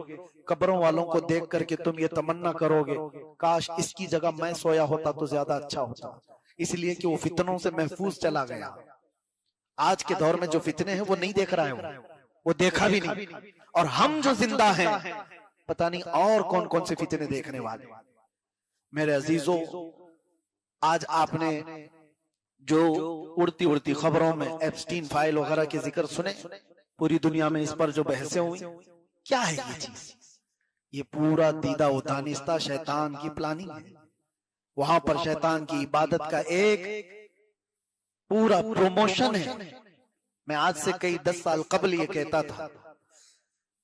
कब्रों वालों को देख करके तुम ये तमन्ना करोगे, काश इसकी जगह मैं सोया होता तो ज्यादा अच्छा होता, इसलिए कि वो फितनों से महफूज चला गया। आज के दौर में जो फितने हैं वो नहीं देख रहा है, वो देखा भी नहीं, और हम जो जिंदा हैं पता नहीं और कौन कौन से फितने देखने वाले। मेरे अजीजों, आज आपने जो उड़ती उड़ती खबरों में एप्स्टीन फाइल वगैरह के जिक्र सुने, पूरी दुनिया में इस पर जो बहसें हुई, क्या है ये चीज? ये पूरा दीदा व दानिस्ता शैतान की प्लानिंग है। वहां पर शैतान की इबादत का एक पूरा प्रमोशन है। मैं आज से कई 10 साल कबल ये कहता था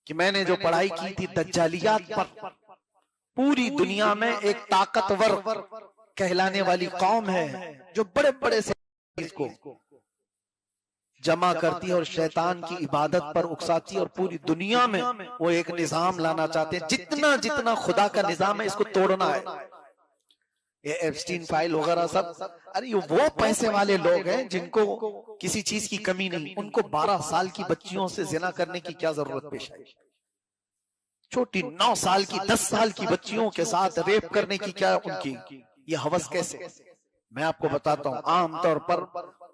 कि मैंने जो पढ़ाई की थी दज्जालियात पर, पूरी दुनिया में एक ताकतवर कहलाने वाली कौम है जो बड़े बड़े से को जमा करती है और शैतान की इबादत पर उकसाती है, और पूरी दुनिया में वो एक निजाम लाना चाहते हैं, जितना जितना खुदा का निजाम है इसको तोड़ना है। ये एप्स्टीन फाइल वगैरह सब, अरे ये वो पैसे वाले लोग हैं जिनको किसी चीज की कमी नहीं, उनको 12 साल की बच्चियों से जिना करने की क्या जरूरत पेश आई? छोटी 9 साल की 10 साल की बच्चियों के साथ रेप करने की क्या उनकी ये हवस कैसे? मैं आपको बताता हूं, आमतौर पर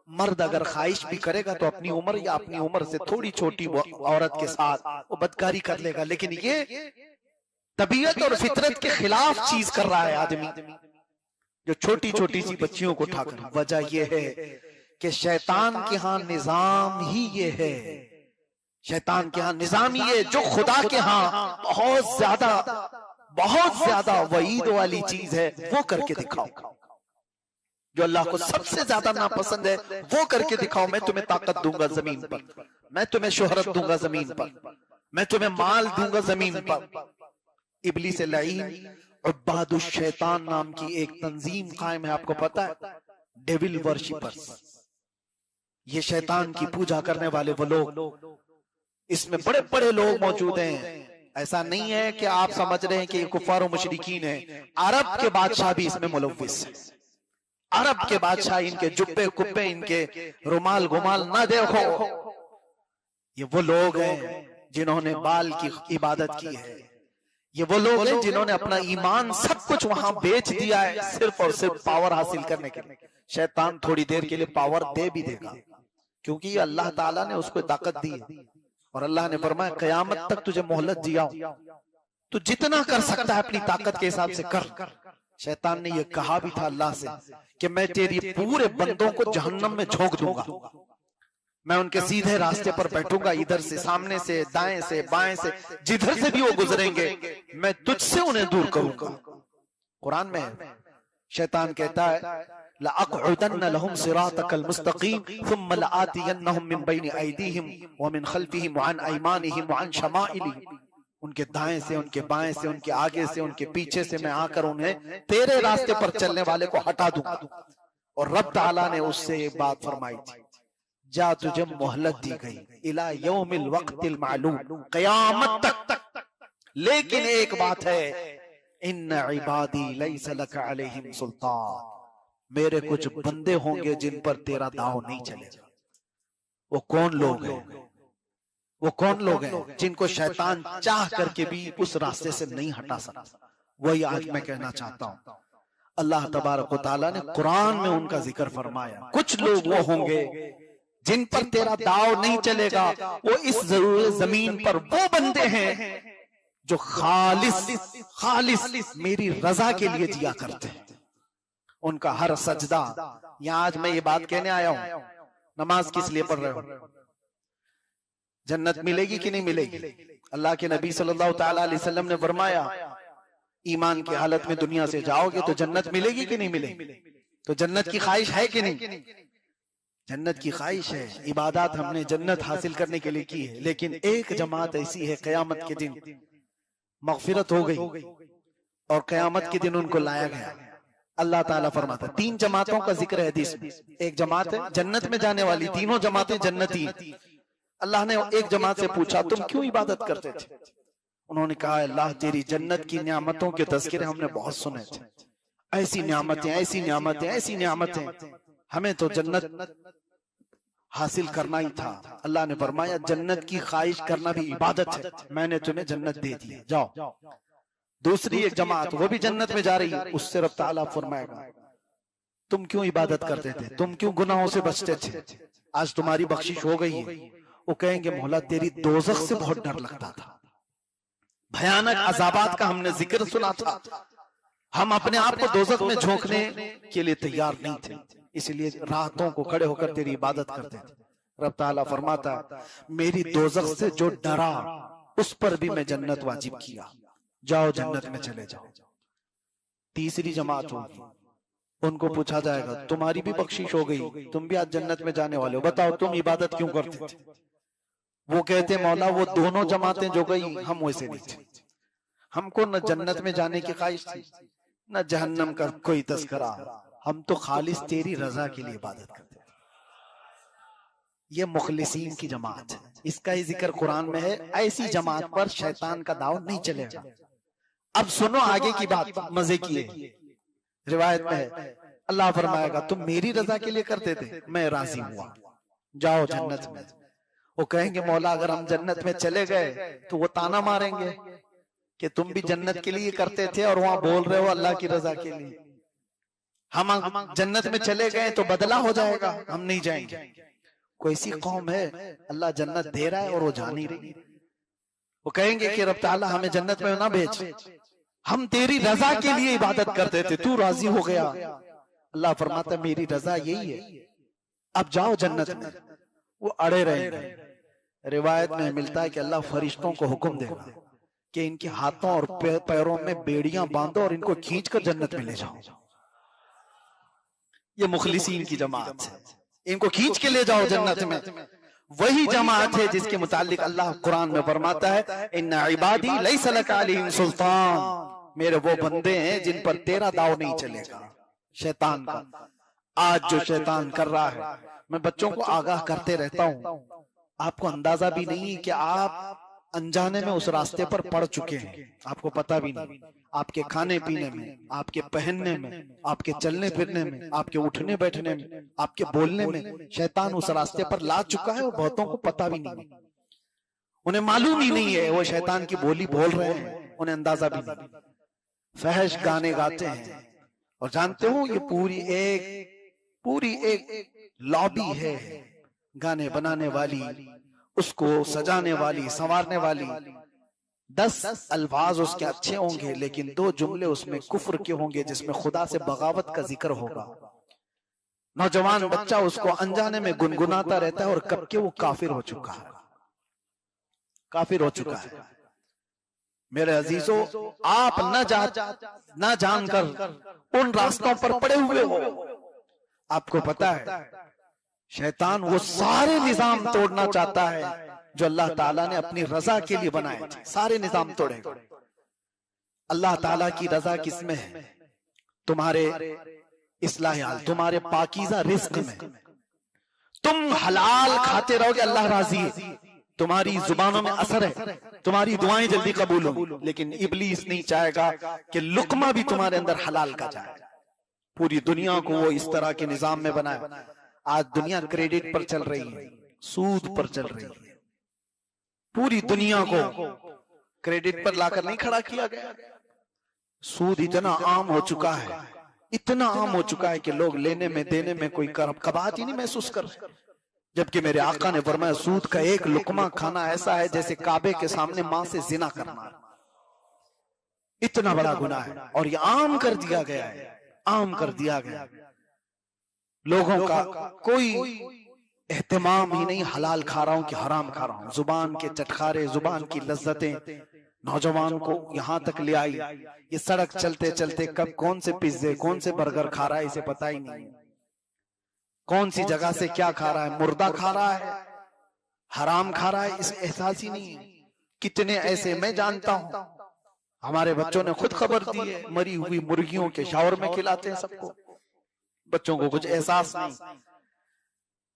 मर्द अगर ख्वाहिश भी करेगा तो अपनी उम्र या अपनी उम्र से थोड़ी छोटी औरत के साथ वो बदकारी कर लेगा, लेकिन ये तबीयत और फितरत के खिलाफ चीज कर रहा है आदमी, जो छोटी छोटी सी बच्चियों को उठाकर। वजह यह है कि शैतान के यहाँ निजाम ही ये है, शैतान के यहाँ निजाम ही है, जो खुदा के यहाँ बहुत ज्यादा वईद वाली चीज है वो करके दिखाओ, जो अल्लाह को सबसे ज्यादा नापसंद है वो करके दिखाओ। मैं तुम्हें ताकत दूंगा जमीन पर, मैं तुम्हें शोहरत दूंगा जमीन पर, मैं तुम्हें माल दूंगा जमीन पर। इब्लीस लईन उब्बादुश शैतान नाम की एक तंजीम कायम है, आपको पता है, डेविल वर्शिपर्स, ये शैतान की पूजा करने वाले वो लोग, इसमें बड़े बड़े लोग मौजूद हैं। ऐसा नहीं है कि आप समझ रहे हैं कि ये कुफार और मुशरिकीन है, अरब के बादशाह भी इसमें मुलव्विस है। अरब के बादशाह, इनके जुब्बे कुब्बे, इनके रुमाल गुमाल ना देखो, ये वो लोग हैं जिन्होंने बाल की इबादत की है, ये वो लोग हैं जिन्होंने अपना ईमान सब कुछ वहां बेच दिया है सिर्फ और सिर्फ पावर हासिल करने के लिए। शैतान थोड़ी देर के लिए पावर दे भी देगा, क्योंकि ये अल्लाह ताला ने उसको ताकत दी है, और अल्लाह ने फरमाया कयामत तक तुझे मोहलत दिया, तू जितना कर सकता है अपनी ताकत के हिसाब से कर। शैतान ने यह कहा भी था अल्लाह से कि मैं तेरी पूरे बंदों को जहन्नम में झोंक दूंगा, मैं उनके सीधे रास्ते पर बैठूंगा, इधर से, सामने से, दाएं से, बाएं से, जिधर से भी वो गुजरेंगे मैं तुझसे उन्हें दूर करूंगा। कुरान में है, शैतान कहता है लअक़उदन्न लहुम सिरातकल मुस्तक़ीम थुम्मा लआतियन्नहुम मिन बैनि अयदीहिम व मिन खल्फिहिम व अन अयमानिहिम व अन शमाइलिहिम, उनके दाएं से, उनके बाएं से, उनके आगे से, उनके पीछे से मैं आकर उन्हें तेरे रास्ते पर चलने वाले को हटा दूंगा। और रब ताला ने उससे एक बात फरमाई थी, जा तुझे मोहलत दी गई इला यौमिल वक्तिल मालूम, क़यामत तक। लेकिन एक बात है, इन्ना इबादी लैसा लका अलैहिम सुल्तान, मेरे कुछ बंदे होंगे जिन पर तेरा दाव नहीं चलेगा। वो कौन लोग हैं? वो कौन लोग हैं जिनको शैतान चाह करके भी उस रास्ते से नहीं हटा सकता? वही आज मैं कहना चाहता हूं। अल्लाह तबारक व तआला ने कुरान में उनका जिक्र फरमाया, कुछ लोग वो होंगे जिन पर तेरा दाव नहीं चलेगा। वो इस जमीन पर वो बंदे हैं जो खालिस मेरी रजा के लिए जिया करते हैं। उनका हर सजदा, यहां आज मैं ये बात कहने आया हूं, नमाज किस लिए पढ़ रहे हो? जन्नत मिलेगी कि नहीं मिलेगी? अल्लाह के नबी सल्लल्लाहु ताला अलैहि वसल्लम ने फरमाया, ईमान की हालत में दुनिया से जाओगे तो जन्नत मिलेगी कि नहीं मिलेगी? तो जन्नत की ख्वाहिश है कि नहीं? जन्नत की ख्वाहिश है। इबादत हमने जन्नत हासिल करने के लिए की है, लेकिन एक जमात ऐसी है क़यामत के दिन मग़फ़िरत हो गई और क़यामत के दिन उनको लाया गया। अल्लाह ताला फरमाता, 3 जमातों का जिक्र है हदीस में। एक जमात है जन्नत में जाने वाली, तीनों जमातें जन्नती। अल्लाह ने एक जमात से पूछा, तुम क्यों इबादत करते थे? उन्होंने कहा, अल्लाह तेरी जन्नत की नियामतों के तज़किरे हमने बहुत सुने थे, ऐसी नियामतें, ऐसी नियामतें, ऐसी नियामतें, हमें तो जन्नत हासिल करना ही था। अल्लाह ने फरमाया, जन्नत की ख्वाहिश करना भी इबादत है, मैंने तुम्हें जन्नत दे दी, जाओ। दूसरी एक जमात, वो भी जन्नत में जा रही है, उससे रब ताला फरमाएगा, तुम क्यों इबादत करते थे, तुम क्यों गुनाहों से बचते थे, आज तुम्हारी बख्शिश हो गई है। वो कहेंगे, मौला तेरी दोज़ख से बहुत डर लगता था, भयानक अज़ाबात का हमने जिक्र सुना था, हम अपने आप को दोज़ख में झोंकने के लिए तैयार नहीं थे, इसलिए रातों को खड़े होकर तेरी इबादत करते थे। रब ताला फरमाता, मेरी दोज़ख से जो डरा उस पर भी मैं जन्नत वाजिब किया, जाओ जन्नत में चले जाओ। तीसरी जमात होगी, उनको पूछा जाएगा, तुम्हारी भी बख्शिश हो गई, तुम भी आज जन्नत में जाने वाले हो, बताओ तुम इबादत क्यों करते थे? वो कहते, मौला वो दोनों जमातें जो गई हम वैसे नहीं थे, हमको न जन्नत में जाने की ख्वाहिश थी न जहन्नम का कोई तस्करा, हम तो खालिस तेरी रजा के लिए इबादत करते थे। ये मुखलिसीन की जमात है, इसका ही जिक्र कुरान में है। ऐसी जमात पर शैतान का दाव नहीं चलेगा। अब सुनो आगे की बात, मजे की है। रिवायत में है, अल्लाह फरमाएगा, तुम मेरी रजा के लिए करते थे, मैं राजी हुआ, जाओ जन्नत में। वो कहेंगे, मौला अगर हम जन्नत में चले गए तो वो ताना मारेंगे कि तुम भी जन्नत के लिए करते थे और वहां बोल रहे हो अल्लाह की रजा के लिए। हम जन्नत में चले गए तो बदला हो जाएगा, हम नहीं जाएंगे। कोई ऐसी कौम है अल्लाह जन्नत दे रहा है और वो जा नहीं रही, वो कहेंगे कि रब ताला हमें जन्नत में ना भेज, हम तेरी रजा के लिए इबादत करते थे, तू राजी हो गया। अल्लाह फरमाता मेरी रजा यही है, अब जाओ जन्नत में। वो अड़े रहेंगे। रिवायत में मिलता है कि अल्लाह फरिश्तों को हुक्म देगा कि इनके हाथों और पैरों में बेड़ियां बांधो और इनको खींचकर जन्नत में ले जाओ। ये मुखलिसीन की जमात है, इनको खींच के ले जाओ जन्नत में। वही जमात है जिसके मुतालिक अल्लाह कुरान में फरमाता है इन्ना इबादी लैसा लका अलैहिम सुल्तान, मेरे वो बंदे हैं जिन पर तेरा दाव नहीं चलेगा, शैतान का। आज जो शैतान कर रहा है, मैं बच्चों को आगाह करते रहता हूं, आपको अंदाजा भी नहीं कि आप अनजाने में उस रास्ते पर पड़ चुके हैं, आपको पता भी नहीं। आपके खाने पीने में, आपके पहनने में, आपके चलने फिरने में, आपके उठने बैठने में, आपके बोलने में शैतान उस रास्ते पर ला चुका है और बहुतों को पता भी नहीं, उन्हें मालूम ही नहीं है वो शैतान की बोली बोल रहे हैं, उन्हें अंदाजा भी नहीं। फहश गाने गाते हैं और जानते हो ये पूरी एक लॉबी है, गाने बनाने वाली, उसको सजाने वाली, संवारने वाली। 10 अल्फाज उसके अच्छे होंगे लेकिन 2 जुमले उसमें कुफ्र के होंगे जिसमें खुदा से बगावत का जिक्र होगा। नौजवान बच्चा उसको अनजाने में गुनगुनाता रहता है और कब के वो काफिर हो चुका है, काफिर हो चुका है। मेरे अजीजों, आप न जानकर उन रास्तों पर पड़े हुए हो। आपको पता है शैतान वो सारे निजाम तोड़ना चाहता है जो अल्लाह ताला ने अपनी रजा के लिए बनाए थे, सारे निजाम तोड़ेगा। अल्लाह ताला की रजा किसमें है? तुम्हारे इस्लाह, तुम्हारे पाकीज़ा रिस्क में। तुम हलाल खाते रहोगे, अल्लाह राजी है, तुम्हारी जुबानों में असर है, तुम्हारी दुआएं जल्दी कबूल होंगी। लेकिन इब्लीस नहीं चाहेगा कि लुकमा भी तुम्हारे अंदर हलाल का जाए। पूरी दुनिया को वो इस तरह के निजाम में बनाए। आज दुनिया क्रेडिट पर चल रही है, सूद पर चल रही है। पूरी दुनिया को क्रेडिट पर लाकर नहीं खड़ा किया गया। सूद इतना आम हो चुका है, इतना आम हो चुका है कि लोग लेने में देने में कोई कबाहत ही नहीं महसूस कर रहे। जबकि मेरे आका ने फरमाया सूद का एक लुकमा खाना ऐसा है जैसे काबे के सामने मां से जिना करना। इतना बड़ा गुनाह है और ये आम कर दिया गया है, आम कर दिया गया। लोगों का कोई एहतमाम ही नहीं, हलाल खा रहा हूं कि हराम खा रहा हूं। जुबान के चटखारे, जुबान की लज्जतें नौजवान को यहां तक ले आई। ये सड़क चलते चलते कब कौन से पिज्जे, कौन से बर्गर खा रहा है इसे पता ही नहीं। कौन सी जगह से क्या खा रहा है, मुर्दा खा रहा है, हराम खा रहा है, इसे एहसास ही नहीं। कितने ऐसे मैं जानता हूं, हमारे बच्चों ने खुद खबर दी है, मरी हुई मुर्गियों के शावर में खिलाते हैं सबको, बच्चों को कुछ एहसास नहीं।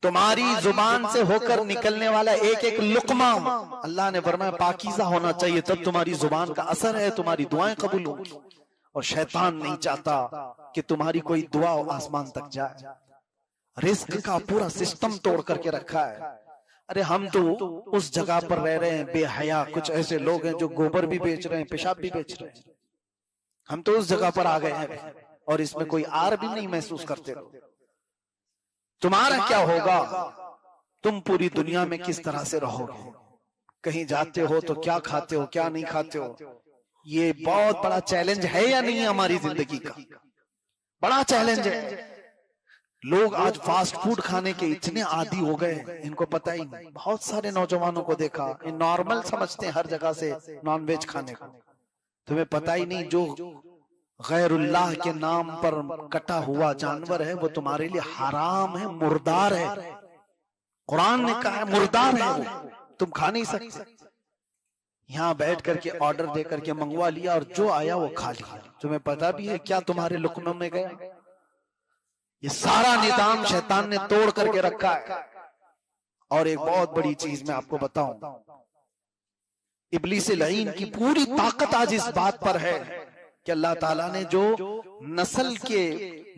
तुम्हारी जुबान से होकर निकलने वाला एक एक लुकमा अल्लाह ने फरमाया पाकीज़ा होना चाहिए, तब तुम्हारी जुबान का असर है, तुम्हारी दुआएं कबूल होंगी। और शैतान नहीं चाहता कि तुम्हारी कोई दुआ आसमान तक जाए। रिस्क का पूरा सिस्टम तोड़ करके रखा है। अरे हम तो उस जगह पर रह रहे हैं बेहया, कुछ ऐसे लोग हैं जो गोबर भी बेच रहे हैं, पेशाब भी बेच रहे हैं। हम तो उस जगह पर आ गए हैं और इसमें कोई आर भी नहीं महसूस करते। तुम्हारा क्या होगा? तुम पूरी दुनिया में किस तरह से रहोगे? कहीं जाते हो तो क्या खाते हो, क्या नहीं खाते हो? ये बहुत बड़ा चैलेंज है या नहीं हमारी जिंदगी का? बड़ा चैलेंज है। लोग आज फास्ट फूड खाने के इतने आदी हो गए, इनको पता ही नहीं। बहुत सारे नौजवानों को देखा, ये नॉर्मल समझते हैं हर जगह से नॉनवेज खाने को। तुम्हें पता ही नहीं जो गैरुल्लाह के नाम पर कटा हुआ जानवर है वो तुम्हारे लिए हराम है, मुर्दार है। कुरान ने कहा है मुर्दार है वो, तुम खा नहीं सकते। यहाँ बैठ करके ऑर्डर दे करके मंगवा लिया और जो आया वो खा लिया। तुम्हें पता भी है क्या तुम्हारे लुकमे में गया? ये सारा निजाम शैतान ने तोड़ करके रखा है। और एक बहुत बड़ी चीज मैं आपको बताऊं, इब्लीस लईन की पूरी ताकत आज इस बात पर है कि अल्लाह ताला ने जो नस्ल के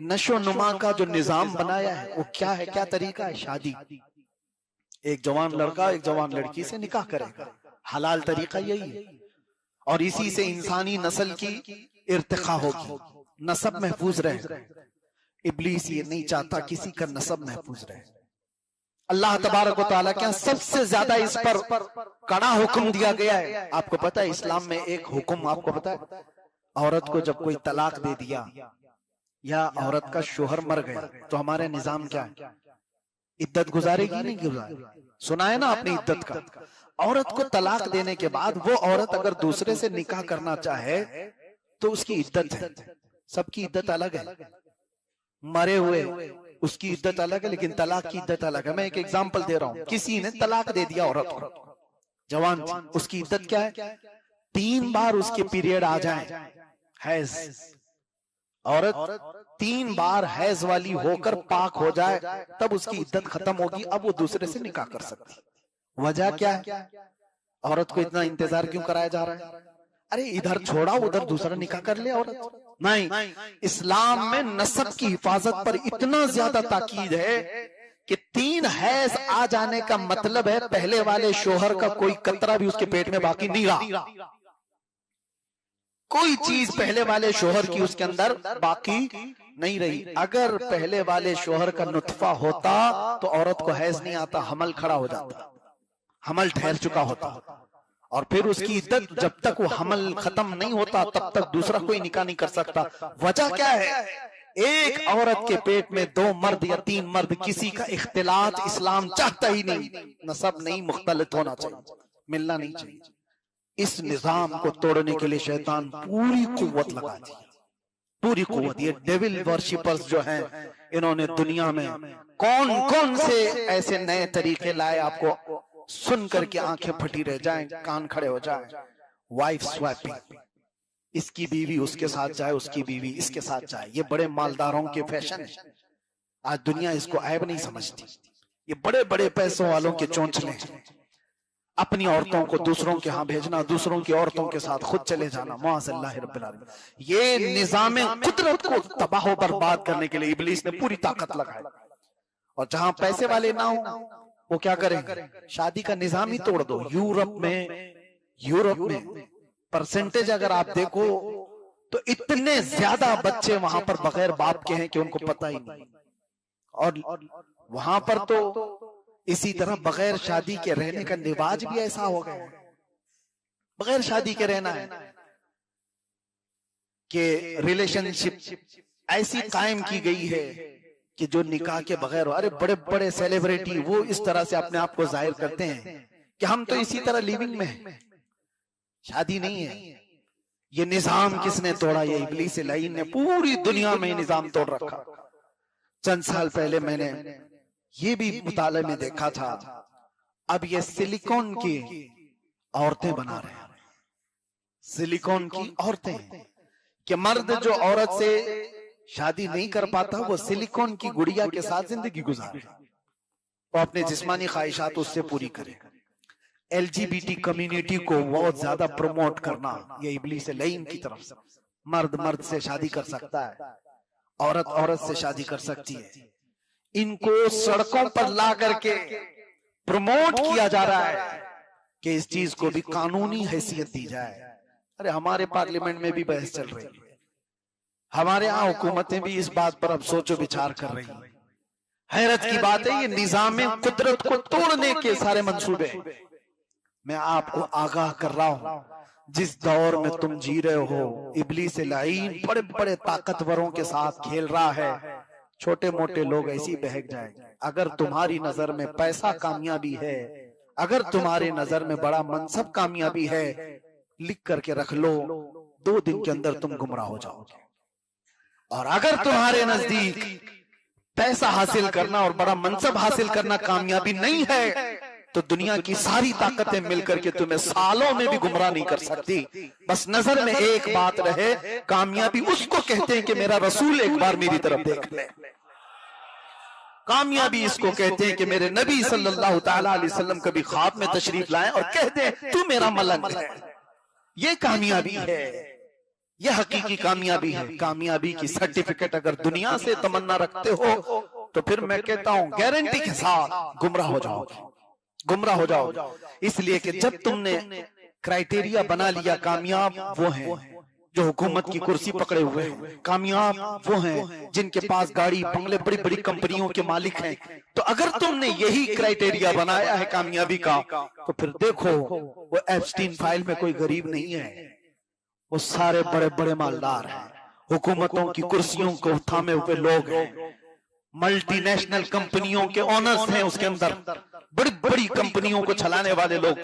नशो नुमा का जो निजाम बनाया है वो क्या है, क्या तरीका है? शादी। एक जवान लड़का एक जवान लड़की से निकाह करेगा, हलाल तरीका यही है। और इसी से इंसानी नस्ल की इर्तिका होगी, नस्ब महफूज रहेगा। इब्लीस ये नहीं चाहता किसी का नसब महफूज रहे। अल्लाह तबारक व तआला के सबसे ज्यादा इस पर कड़ा हुक्म दिया गया है। आपको पता है इस्लाम में एक हुक्म आपको पता है, औरत को जब कोई तलाक दे दिया या औरत का शोहर मर गया तो हमारे निजाम क्या है, इद्दत गुजारेगी नहीं गुजारेगी? सुना है ना आपने इद्दत का। औरत को तलाक देने के बाद वो औरत अगर दूसरे से निकाह करना चाहे तो उसकी इद्दत है। सबकी इद्दत अलग है, मरे हुए उसकी इद्दत अलग है, लेकिन तलाक की इद्दत अलग है। मैं एक एग्जांपल दे रहा हूं, किसी ने तलाक दे दिया औरत को, जवान थी, उसकी इद्दत क्या है? 3 बार उसके पीरियड आ जाए, हैज, औरत 3 बार हैज वाली होकर पाक हो जाए तब उसकी इद्दत खत्म होगी, अब वो दूसरे से निकाह कर सकती। वजह क्या है? औरत को इतना इंतजार क्यों कराया जा रहा है? अरे इधर छोड़ा उधर दूसरा निकाह कर ले औरत। नहीं, इस्लाम में नस्ब की हिफाजत पर इतना ज्यादा ताकीद है कि 3 हैज आ जाने का मतलब है पहले वाले शोहर का कोई कतरा भी उसके पेट में बाकी नहीं रहा, कोई चीज पहले वाले शोहर की उसके अंदर बाकी नहीं रही। अगर पहले वाले शोहर का नुतफा होता तो औरत को हैज नहीं आता, हमल खड़ा हो जाता, हमल ठहर चुका होता, और फिर उसकी इद्दत जब तक वो हमल खत्म नहीं होता तब तक दूसरा कोई निकाह नहीं कर सकता। वजह क्या है? एक औरत के पेट में 2 मर्द या 3 मर्द, किसी का इख्तिलात इस्लाम चाहता ही नहीं, नसब नहीं मुख्तलित होना चाहिए, मिलना नहीं चाहिए। इस निजाम को तोड़ने के लिए शैतान पूरी कुव्वत लगा दी, पूरी कुव्वत। ये डेविल वर्शिपर्स जो हैं, इन्होंने दुनिया में कौन कौन से ऐसे नए तरीके लाए, आपको सुन करके आंखें फटी रह जाएं, कान खड़े हो जाएं। वाइफ स्वैपिंग, इसकी बीवी उसके साथ जाए, उसकी बीवी इसके साथ जाए, ये बड़े मालदारों के फैशन है। आज दुनिया इसको ऐब नहीं समझती, ये बड़े बड़े पैसों वालों के चोंचले। अपनी औरतों को दूसरों के यहाँ भेजना, दूसरों की औरतों के साथ खुद चले जाना, माअज़ल्लाह रब्बिल आलमीन। ये निज़ाम कुदरत को तबाह बर्बाद करने के लिए इब्लीस ने पूरी ताकत लगाई। और जहां पैसे वाले ना हो वो क्या करेंगे? शादी का निजाम ही तोड़ दो। यूरोप में परसेंटेज अगर आप देखो तो इतने ज्यादा बच्चे वहां पर बगैर बाप के हैं कि उनको पता ही नहीं। और वहां पर तो इसी तरह बगैर शादी के रहने का रिवाज भी ऐसा हो गया, बगैर शादी के रहना है कि रिलेशनशिप ऐसी कायम की गई है कि जो निकाह के बगैर। अरे बड़े बड़े सेलिब्रिटी वो इस तरह से अपने आप को जाहिर करते हैं कि हम तो इसी तरह लिविंग में हैं, शादी नहीं है। ये निजाम किसने तोड़ा? ये इब्लीस लाइन ने पूरी दुनिया में निजाम तोड़ रखा। चंद साल पहले मैंने ये भी मुताले में देखा था, अब ये सिलिकॉन की औरतें बना रहे हैं, सिलिकॉन की औरतें, कि मर्द जो औरत से शादी नहीं कर पाता वो सिलिकॉन की गुड़िया के साथ जिंदगी गुजारे, वो अपने जिस्मानी ख्वाहिशात उससे पूरी करे। LGBT कम्युनिटी को बहुत ज्यादा प्रमोट करना, ये इब्लीस लाइन की तरफ से। मर्द मर्द से शादी कर सकता है, औरत औरत से शादी कर सकती है। इनको सड़कों पर ला करके प्रमोट किया जा रहा है कि इस चीज को भी कानूनी हैसियत दी जाए। अरे हमारे पार्लियामेंट में भी बहस चल रही है, हमारे यहाँ हुकूमतें भी इस बात पर अब सोचो विचार कर रही हैं। हैरत की बात है, ये निजाम कुदरत को तोड़ने के सारे मंसूबे। मैं आपको आगाह कर रहा हूं, जिस दौर में तुम जी रहे हो, इब्लीस लाइन बड़े बड़े ताकतवरों के साथ खेल रहा है, छोटे मोटे लोग ऐसे ही बहक जाएंगे। अगर तुम्हारी नजर में पैसा कामयाबी है, अगर तुम्हारे नजर में बड़ा मनसब कामयाबी है, लिख करके रख लो, 2 दिन के अंदर तुम गुमराह हो जाओगे। और अगर तुम्हारे नजदीक पैसा हासिल करना और बड़ा मनसब हासिल करना कामयाबी नहीं है, तो दुनिया की सारी ताकतें मिलकर के तुम्हें सालों में भी गुमराह नहीं कर सकती। बस नजर में एक बात रहे, कामयाबी उसको कहते हैं कि मेरा रसूल एक बार मेरी तरफ देख ले। कामयाबी इसको कहते हैं कि मेरे नबी सल्लल्लाहु तआला अलैहि वसल्लम कभी ख्वाब में तशरीफ लाए और कह दे तू मेरा मलंग है। ये कामयाबी है, ये हकीकी कामयाबी है। कामयाबी की सर्टिफिकेट अगर दुनिया से तमन्ना रखते हो तो फिर मैं कहता हूं गारंटी के साथ गुमराह हो जाओगे, गुमराह हो जाओगे। इसलिए कि जब तुमने क्राइटेरिया बना लिया कामयाब वो है, जो हुकूमत की कुर्सी पकड़े हुए हैं, कामयाब वो हैं जिनके पास गाड़ी बंगले बड़ी बड़ी कंपनियों के मालिक हैं। तो अगर तुमने यही क्राइटेरिया बनाया है कामयाबी का, तो फिर देखो वो एप्स्टीन फाइल में कोई गरीब नहीं है, वो सारे बड़े बड़े मालदार हैं, हुकूमतों की कुर्सियों को थामे हुए लोग हैं, मल्टीनेशनल कंपनियों के ओनर्स हैं, उसके अंदर बड़ी बड़ी कंपनियों को चलाने वाले लोग।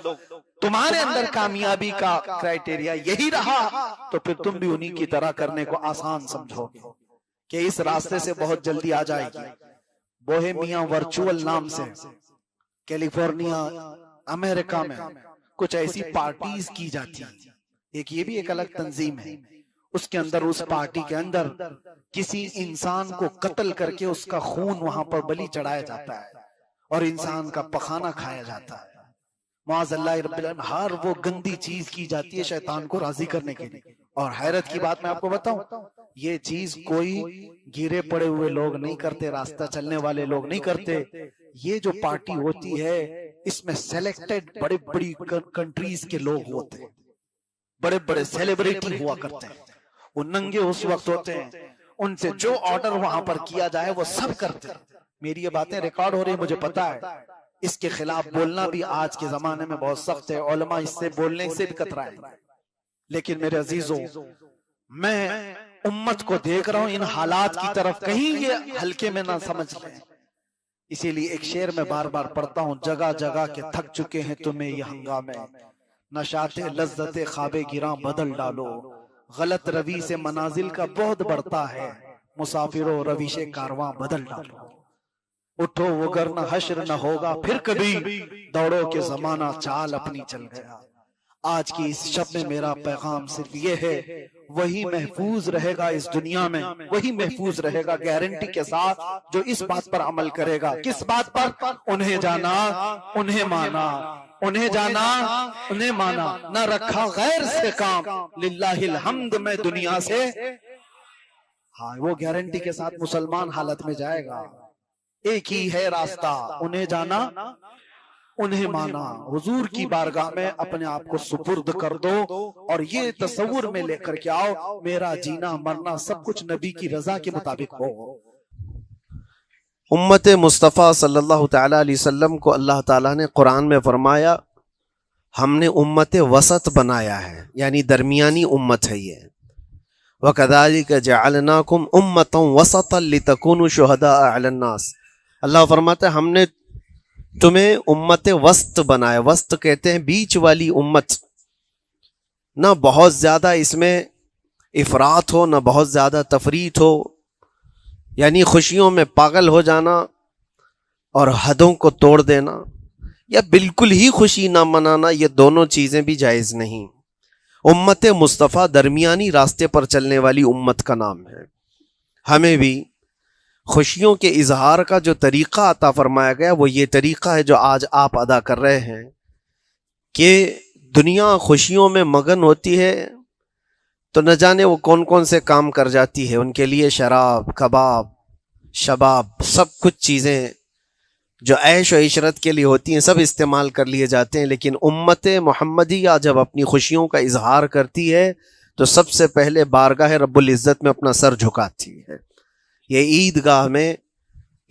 तुम्हारे अंदर कामयाबी का क्राइटेरिया यही रहा तो फिर तुम भी उन्हीं की तरह करने को आसान समझोगे कि इस रास्ते से बहुत जल्दी आ जाएगी। बोहेमिया वर्चुअल नाम से कैलिफोर्निया अमेरिका में कुछ ऐसी पार्टीज की जाती है, एक ये भी एक अलग तंजीम है। उसके अंदर उस पार्टी के अंदर किसी इंसान को कत्ल करके उसका खून वहां पर बलि चढ़ाया जाता है और इंसान का पखाना खाया जाता है। मुआज़ल्लाह रब्बिल आलमीन, हर वो गंदी चीज की जाती है शैतान को राजी करने के लिए। और हैरत की बात मैं आपको बताऊं, ये चीज कोई गिरे पड़े हुए लोग नहीं करते, रास्ता चलने वाले लोग नहीं करते। ये जो पार्टी होती है इसमें सेलेक्टेड बड़े बड़ी कंट्रीज के लोग होते हैं, बड़े बड़े सेलिब्रिटी हुआ करते हैं, वो नंगे उस वक्त होते हैं, उनसे जो ऑर्डर वहां पर किया जाए वो सब करते हैं। मेरी ये बातें रिकॉर्ड हो रही है, मुझे पता है। इसके खिलाफ बोलना भी आज के जमाने में बहुत सख्त है, उलमा इससे बोलने से भी कतराए। लेकिन मेरे अजीजों, मैं उम्मत को देख रहा हूं इन हालात की तरफ, कहीं ये हल्के में ना समझ लें। इसीलिए एक शेर में बार बार पढ़ता हूं, जगह जगह के थक चुके हैं तुम्हें ये हंगामे, नशाते लज्जते ख्वाबे गिरा बदल डालो, गलत रवि से मनाजिल का बहुत बढ़ता है, मुसाफिरों रविशे कारवां बदल डालो। उठो वगरना हश्र न होगा फिर कभी, दौड़ो के जमाना चाल अपनी चल गया। आज की इस शब में मेरा पैगाम सिर्फ ये है, वही महफूज रहेगा इस दुनिया में, वही महफूज रहेगा गारंटी के साथ जो इस बात पर अमल करेगा। किस बात पर? उन्हें जाना उन्हें माना, उन्हें जाना उन्हें माना, न रखा गैर से काम, लिल्लाहिल हम्द में दुनिया से। हाँ, वो गारंटी के साथ मुसलमान हालत में जाएगा। एक ही है रास्ता, उन्हें जाना उन्हें माना। हुजूर की बारगाह में अपने आप को सुपुर्द कर दो और ये तसव्वुर में लेकर के आओ, मेरा जीना मरना सब कुछ नबी की रजा के मुताबिक हो। उम्मत मुस्तफ़ा सल्लल्लाहु तआला अलैहि वसल्लम को अल्लाह ताला ने कुरान में फरमाया, हमने उम्मत वसत बनाया है, यानी दरमियानी उम्मत है ये। वकज़ालिक जअलनाकुम उम्मतन वसतन लितकूनु शुहदाअ अलन नास। अल्लाह फरमाता है हमने तुम्हें उम्मत वस्त बनाया। वस्त कहते हैं बीच वाली उम्मत, ना बहुत ज्यादा इसमें इफरात हो, ना बहुत ज्यादा तफरीत हो, यानी खुशियों में पागल हो जाना और हदों को तोड़ देना, या बिल्कुल ही खुशी ना मनाना, ये दोनों चीजें भी जायज नहीं। उम्मत मुस्तफ़ा दरमियानी रास्ते पर चलने वाली उम्मत का नाम है। हमें भी खुशियों के इजहार का जो तरीक़ा अता फरमाया गया वो ये तरीक़ा है जो आज आप अदा कर रहे हैं कि दुनिया खुशियों में मगन होती है तो न जाने वो कौन कौन से काम कर जाती है। उनके लिए शराब, कबाब, शबाब, सब कुछ चीज़ें जो ऐश और इशरत के लिए होती हैं सब इस्तेमाल कर लिए जाते हैं। लेकिन उम्मत मुहम्मदिया जब अपनी खुशियों का इजहार करती है तो सबसे पहले बारगाह रब्बुल इज़्ज़त में अपना सर झुकाती है। ये ईदगाह में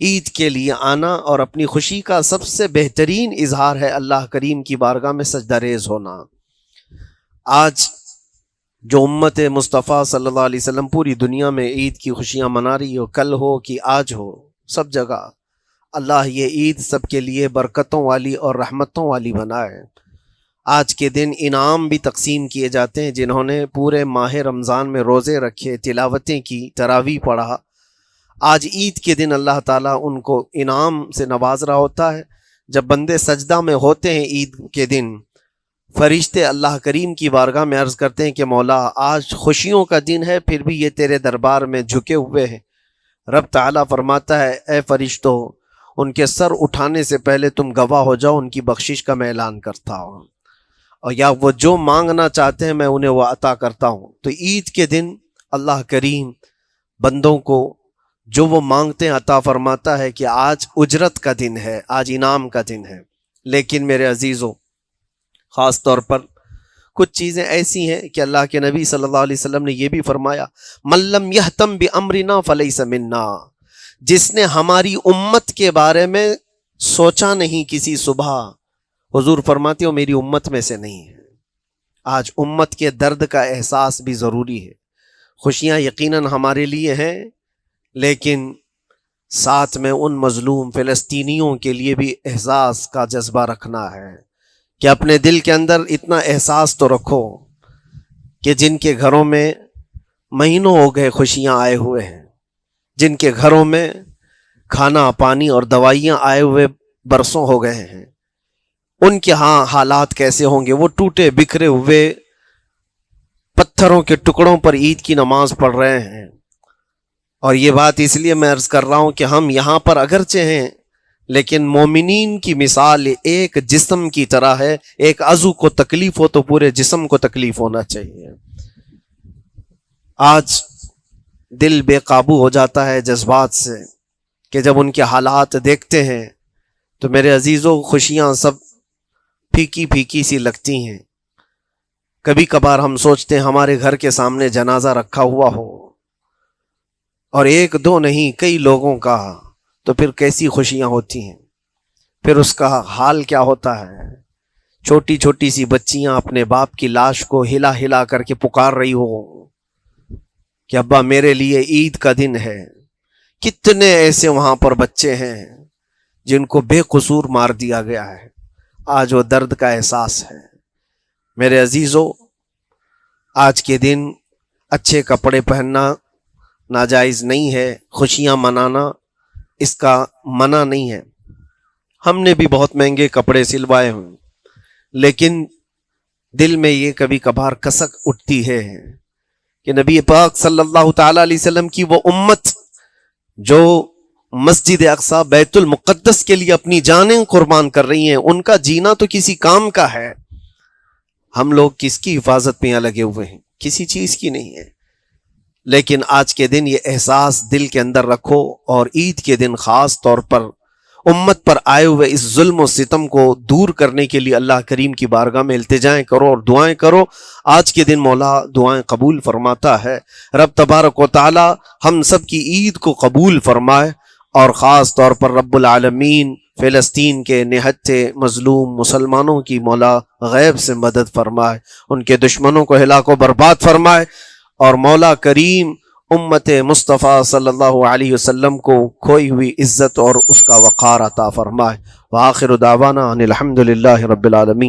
ईद के लिए आना और अपनी खुशी का सबसे बेहतरीन इजहार है अल्लाह करीम की बारगाह में सजदा रेज़ होना। आज जो उम्मत मुस्तफ़ा सल्लल्लाहु अलैहि वसल्लम पूरी दुनिया में ईद की खुशियाँ मना रही हो, कल हो कि आज हो, सब जगह अल्लाह ये ईद सबके लिए बरकतों वाली और रहमतों वाली बनाए। आज के दिन इनाम भी तकसीम किए जाते हैं। जिन्होंने पूरे माह रमज़ान में रोज़े रखे, तिलावतें की, तरावी पढ़ा, आज ईद के दिन अल्लाह ताला उनको इनाम से नवाज रहा होता है। जब बंदे सजदा में होते हैं ईद के दिन, फरिश्ते अल्लाह करीम की बारगाह में अर्ज़ करते हैं कि मौला आज खुशियों का दिन है फिर भी ये तेरे दरबार में झुके हुए हैं। रब ताला फरमाता है, ए फरिश्तों, उनके सर उठाने से पहले तुम गवाह हो जाओ, उनकी बख्शिश का मैं ऐलान करता हूँ, और या वो जो मांगना चाहते हैं मैं उन्हें वो अता करता हूँ। तो ईद के दिन अल्लाह करीम बंदों को जो वो मांगते हैं अता फरमाता है कि आज उजरत का दिन है, आज इनाम का दिन है। लेकिन मेरे अजीज़ों, ख़ास तौर पर कुछ चीज़ें ऐसी हैं कि अल्लाह के नबी सल्लल्लाहु अलैहि वसल्लम ने यह भी फरमाया, मल्लम यहतम बि अमरिना फलैसा मिन्ना, जिसने हमारी उम्मत के बारे में सोचा नहीं किसी सुबह, हुजूर फरमाते हो मेरी उम्मत में से नहीं है। आज उम्मत के दर्द का एहसास भी ज़रूरी है। खुशियाँ यकीनन हमारे लिए हैं, लेकिन साथ में उन मजलूम फ़लस्तीनियों के लिए भी एहसास का जज्बा रखना है कि अपने दिल के अंदर इतना एहसास तो रखो कि जिनके घरों में महीनों हो गए खुशियाँ आए हुए हैं, जिनके घरों में खाना पानी और दवाइयाँ आए हुए बरसों हो गए हैं, उनके यहाँ हालात कैसे होंगे। वो टूटे बिखरे हुए पत्थरों के टुकड़ों पर ईद की नमाज पढ़ रहे हैं। और ये बात इसलिए मैं अर्ज कर रहा हूं कि हम यहाँ पर अगरचे हैं, लेकिन मोमिनीन की मिसाल एक जिस्म की तरह है। एक अज़ू को तकलीफ हो तो पूरे जिस्म को तकलीफ होना चाहिए। आज दिल बेकाबू हो जाता है जज्बात से कि जब उनके हालात देखते हैं तो मेरे अजीज़ों, खुशियाँ सब फीकी फीकी सी लगती हैं। कभी कभार हम सोचते हैं हमारे घर के सामने जनाजा रखा हुआ हो और एक दो नहीं कई लोगों का, तो फिर कैसी खुशियां होती हैं। फिर उसका हाल क्या होता है। छोटी छोटी सी बच्चियां अपने बाप की लाश को हिला हिला करके पुकार रही हो कि अब्बा मेरे लिए ईद का दिन है। कितने ऐसे वहां पर बच्चे हैं जिनको बेकसूर मार दिया गया है। आज वो दर्द का एहसास है। मेरे अजीजों, आज के दिन अच्छे कपड़े पहनना नाजायज़ नहीं है, खुशियां मनाना इसका मना नहीं है। हमने भी बहुत महंगे कपड़े सिलवाए हैं, लेकिन दिल में ये कभी कभार कसक उठती है कि नबी पाक सल्लल्लाहु ताला अलैहि वसल्लम की वो उम्मत जो मस्जिद अक्सा बैतुल मुक़द्दस के लिए अपनी जानें कुर्बान कर रही हैं, उनका जीना तो किसी काम का है। हम लोग किसकी हिफाजत में यहाँ लगे हुए हैं? किसी चीज की नहीं है। लेकिन आज के दिन ये एहसास दिल के अंदर रखो और ईद के दिन खास तौर पर उम्मत पर आए हुए इस जुल्म और सितम को दूर करने के लिए अल्लाह करीम की बारगाह में इल्तिजाएं करो और दुआएं करो। आज के दिन मौला दुआएं कबूल फरमाता है। रब तबारक व तआला हम सब की ईद को कबूल फरमाए और ख़ास तौर पर रब्बुल आलमीन फ़लस्तीन के निहत्ते मजलूम मुसलमानों की मौला गैब से मदद फरमाए, उनके दुश्मनों को हिलाको बर्बाद फरमाए और मौला करीम उम्मत मुस्तफ़ा सल्लल्लाहु अलैहि वसल्लम को खोई हुई इज़्ज़त और उसका वक़ार अता फरमाए। व आखिरु दावाना अनिल हम्दुलिल्लाहि रब्बिल आलमीन।